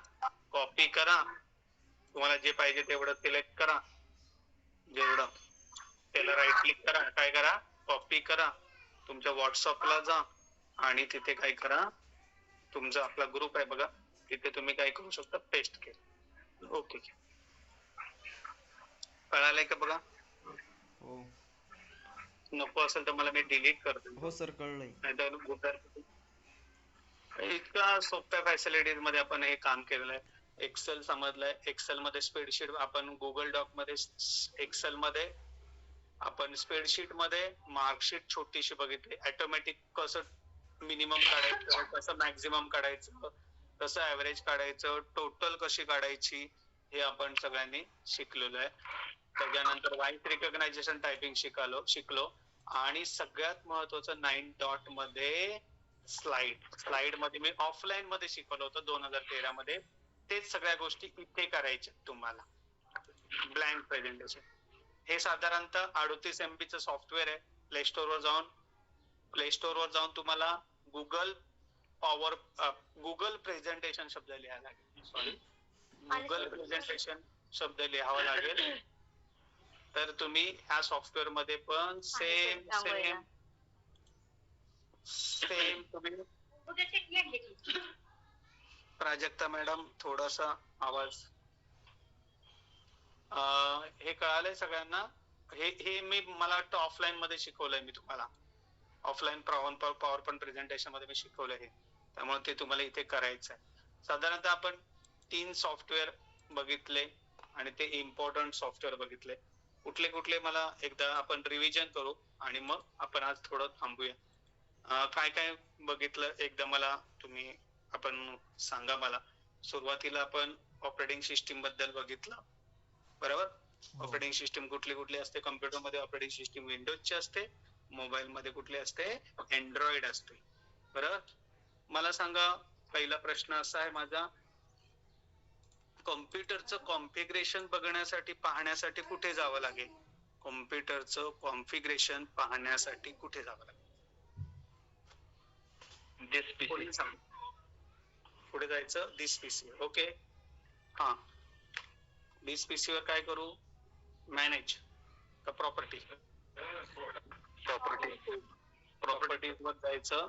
कॉपी करा, तुम्हाला जे पाहिजे तेवढं सिलेक्ट करा, जेवढं त्याला राईट क्लिक करा, काय करा, कॉपी करा, तुमच्या व्हॉट्सअपला जा आणि तिथे काय करा, तुमचा आपला ग्रुप आहे बघा, तिथे तुम्ही काय करू शकता, पेस्ट केलं. ओके, कळालंय का बघा? हो. नको असेल तर मला मी डिलीट करतो. हो सर, कळलंय. इतक्या सोप्या फॅसिलिटीज मध्ये आपण हे काम केलेलं आहे. एक्सेल समजलंय. एक्सेल मध्ये स्प्रेडशीट, आपण गुगल डॉक मध्ये, एक्सेल मध्ये आपण स्प्रेडशीट मध्ये मार्कशीट छोटीशी बघितली. ऑटोमॅटिक कसं मिनिमम काढायचं, कसं मॅक्झिमम काढायचं, कसं ऍव्हरेज काढायचं, टोटल कशी काढायची, हे आपण सगळ्यांनी शिकलेलो आहे. त्याच्यानंतर व्हॉइस रिकॉग्नायझेशन टायपिंग शिकलो आणि सगळ्यात महत्वाचं 9 डॉट मध्ये स्लाइड मध्ये मी ऑफलाईन मध्ये शिकवलं होतं 2013 मध्ये. तेच सगळ्या गोष्टी इथे करायच्या तुम्हाला. ब्लँक प्रेझेंटेशन हे साधारणतः 38 MB चं सॉफ्टवेअर आहे. प्ले स्टोर वर जाऊन तुम्हाला गुगल प्रेझेंटेशन शब्द लिहायला लागेल. सॉरी, गुगल प्रेझेंटेशन शब्द लिहावा लागेल. तर तुम्ही ह्या सॉफ्टवेअर मध्ये पण सेम तुम्ही. प्राजक्ता मॅडम थोडासा आवाज हे कळालंय सगळ्यांना? हे मला वाटतं ऑफलाईन मध्ये शिकवलंय मी तुम्हाला. ऑफलाईन पॉवर पॉइंट प्रेझेंटेशन मध्ये मी शिकवलंय हे. त्यामुळे ते तुम्हाला इथे करायचं आहे. साधारणतः आपण 3 सॉफ्टवेअर बघितले आणि ते इम्पॉर्टंट सॉफ्टवेअर बघितले. कुठले कुठले मला एकदा आपण रिव्हिजन करू आणि मग आपण आज थोडं थांबूया. काय काय बघितलं एकदा मला तुम्ही आपण सांगा मला. सुरुवातीला आपण ऑपरेटिंग सिस्टीम बद्दल बघितलं, बरोबर? ऑपरेटिंग सिस्टीम कुठली कुठली असते? कम्प्युटर मध्ये ऑपरेटिंग सिस्टीम विंडोजची असते, मोबाईल मध्ये कुठली असते? अँड्रॉइड असते, बरोबर? मला सांगा, पहिला प्रश्न असा आहे माझा, कॉम्प्युटरचं कॉन्फिगरेशन पाहण्यासाठी कुठे जावं लागेल? कॉम्प्युटरचं कॉन्फिगरेशन पाहण्यासाठी कुठे जावं लागेल? पुढे जायचं दिस पीसी. ओके, हा. दिस पीसी वर काय करू? मॅनेज का प्रॉपर्टी वर जायचं.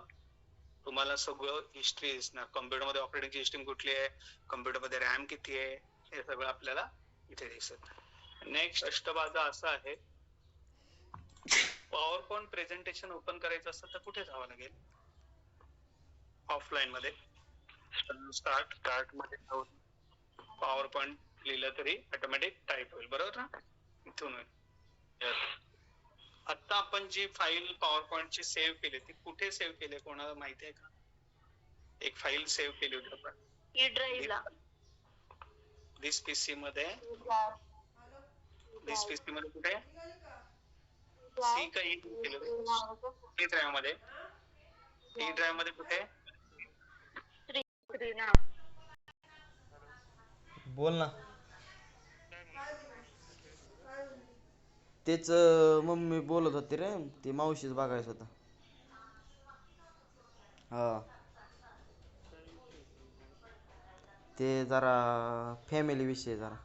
तुम्हाला सगळं हिस्ट्री दिसणार. कम्प्युटर मध्ये ऑपरेटिंग सिस्टीम कुठली आहे, कम्प्युटर मध्ये रॅम किती आहे, हे सगळं आपल्याला इथे दिसत. नेक्स्ट अष्टभागा असा आहे, पॉवर पॉइंट प्रेझेंटेशन ओपन करायचं असतं तर कुठे जावं लागेल? ऑफलाईन मध्ये. स्टार्ट मध्ये जाऊन पॉवर पॉइंट लिहिलं तरी ऑटोमॅटिक टाईप होईल, बरोबर ना? इथून आता आपण जी फाईल पॉवर पॉइंट ची सेव्ह केली ती कुठे सेव्ह केली, कोणाला माहिती आहे का? एक फाईल सेव्ह केली होती आपण ई ड्राईव्हला. दिस पीसी मध्ये. दिस पीसी मध्ये कुठे? सी का ई केली होती? ई ड्राईव्ह मध्ये. ई ड्राईव्ह मध्ये कुठे? बोल ना. तेच मम्मी बोलत होती रे, ते मावशीच बघायचं होतं. हा, ते जरा फॅमिली विषय जरा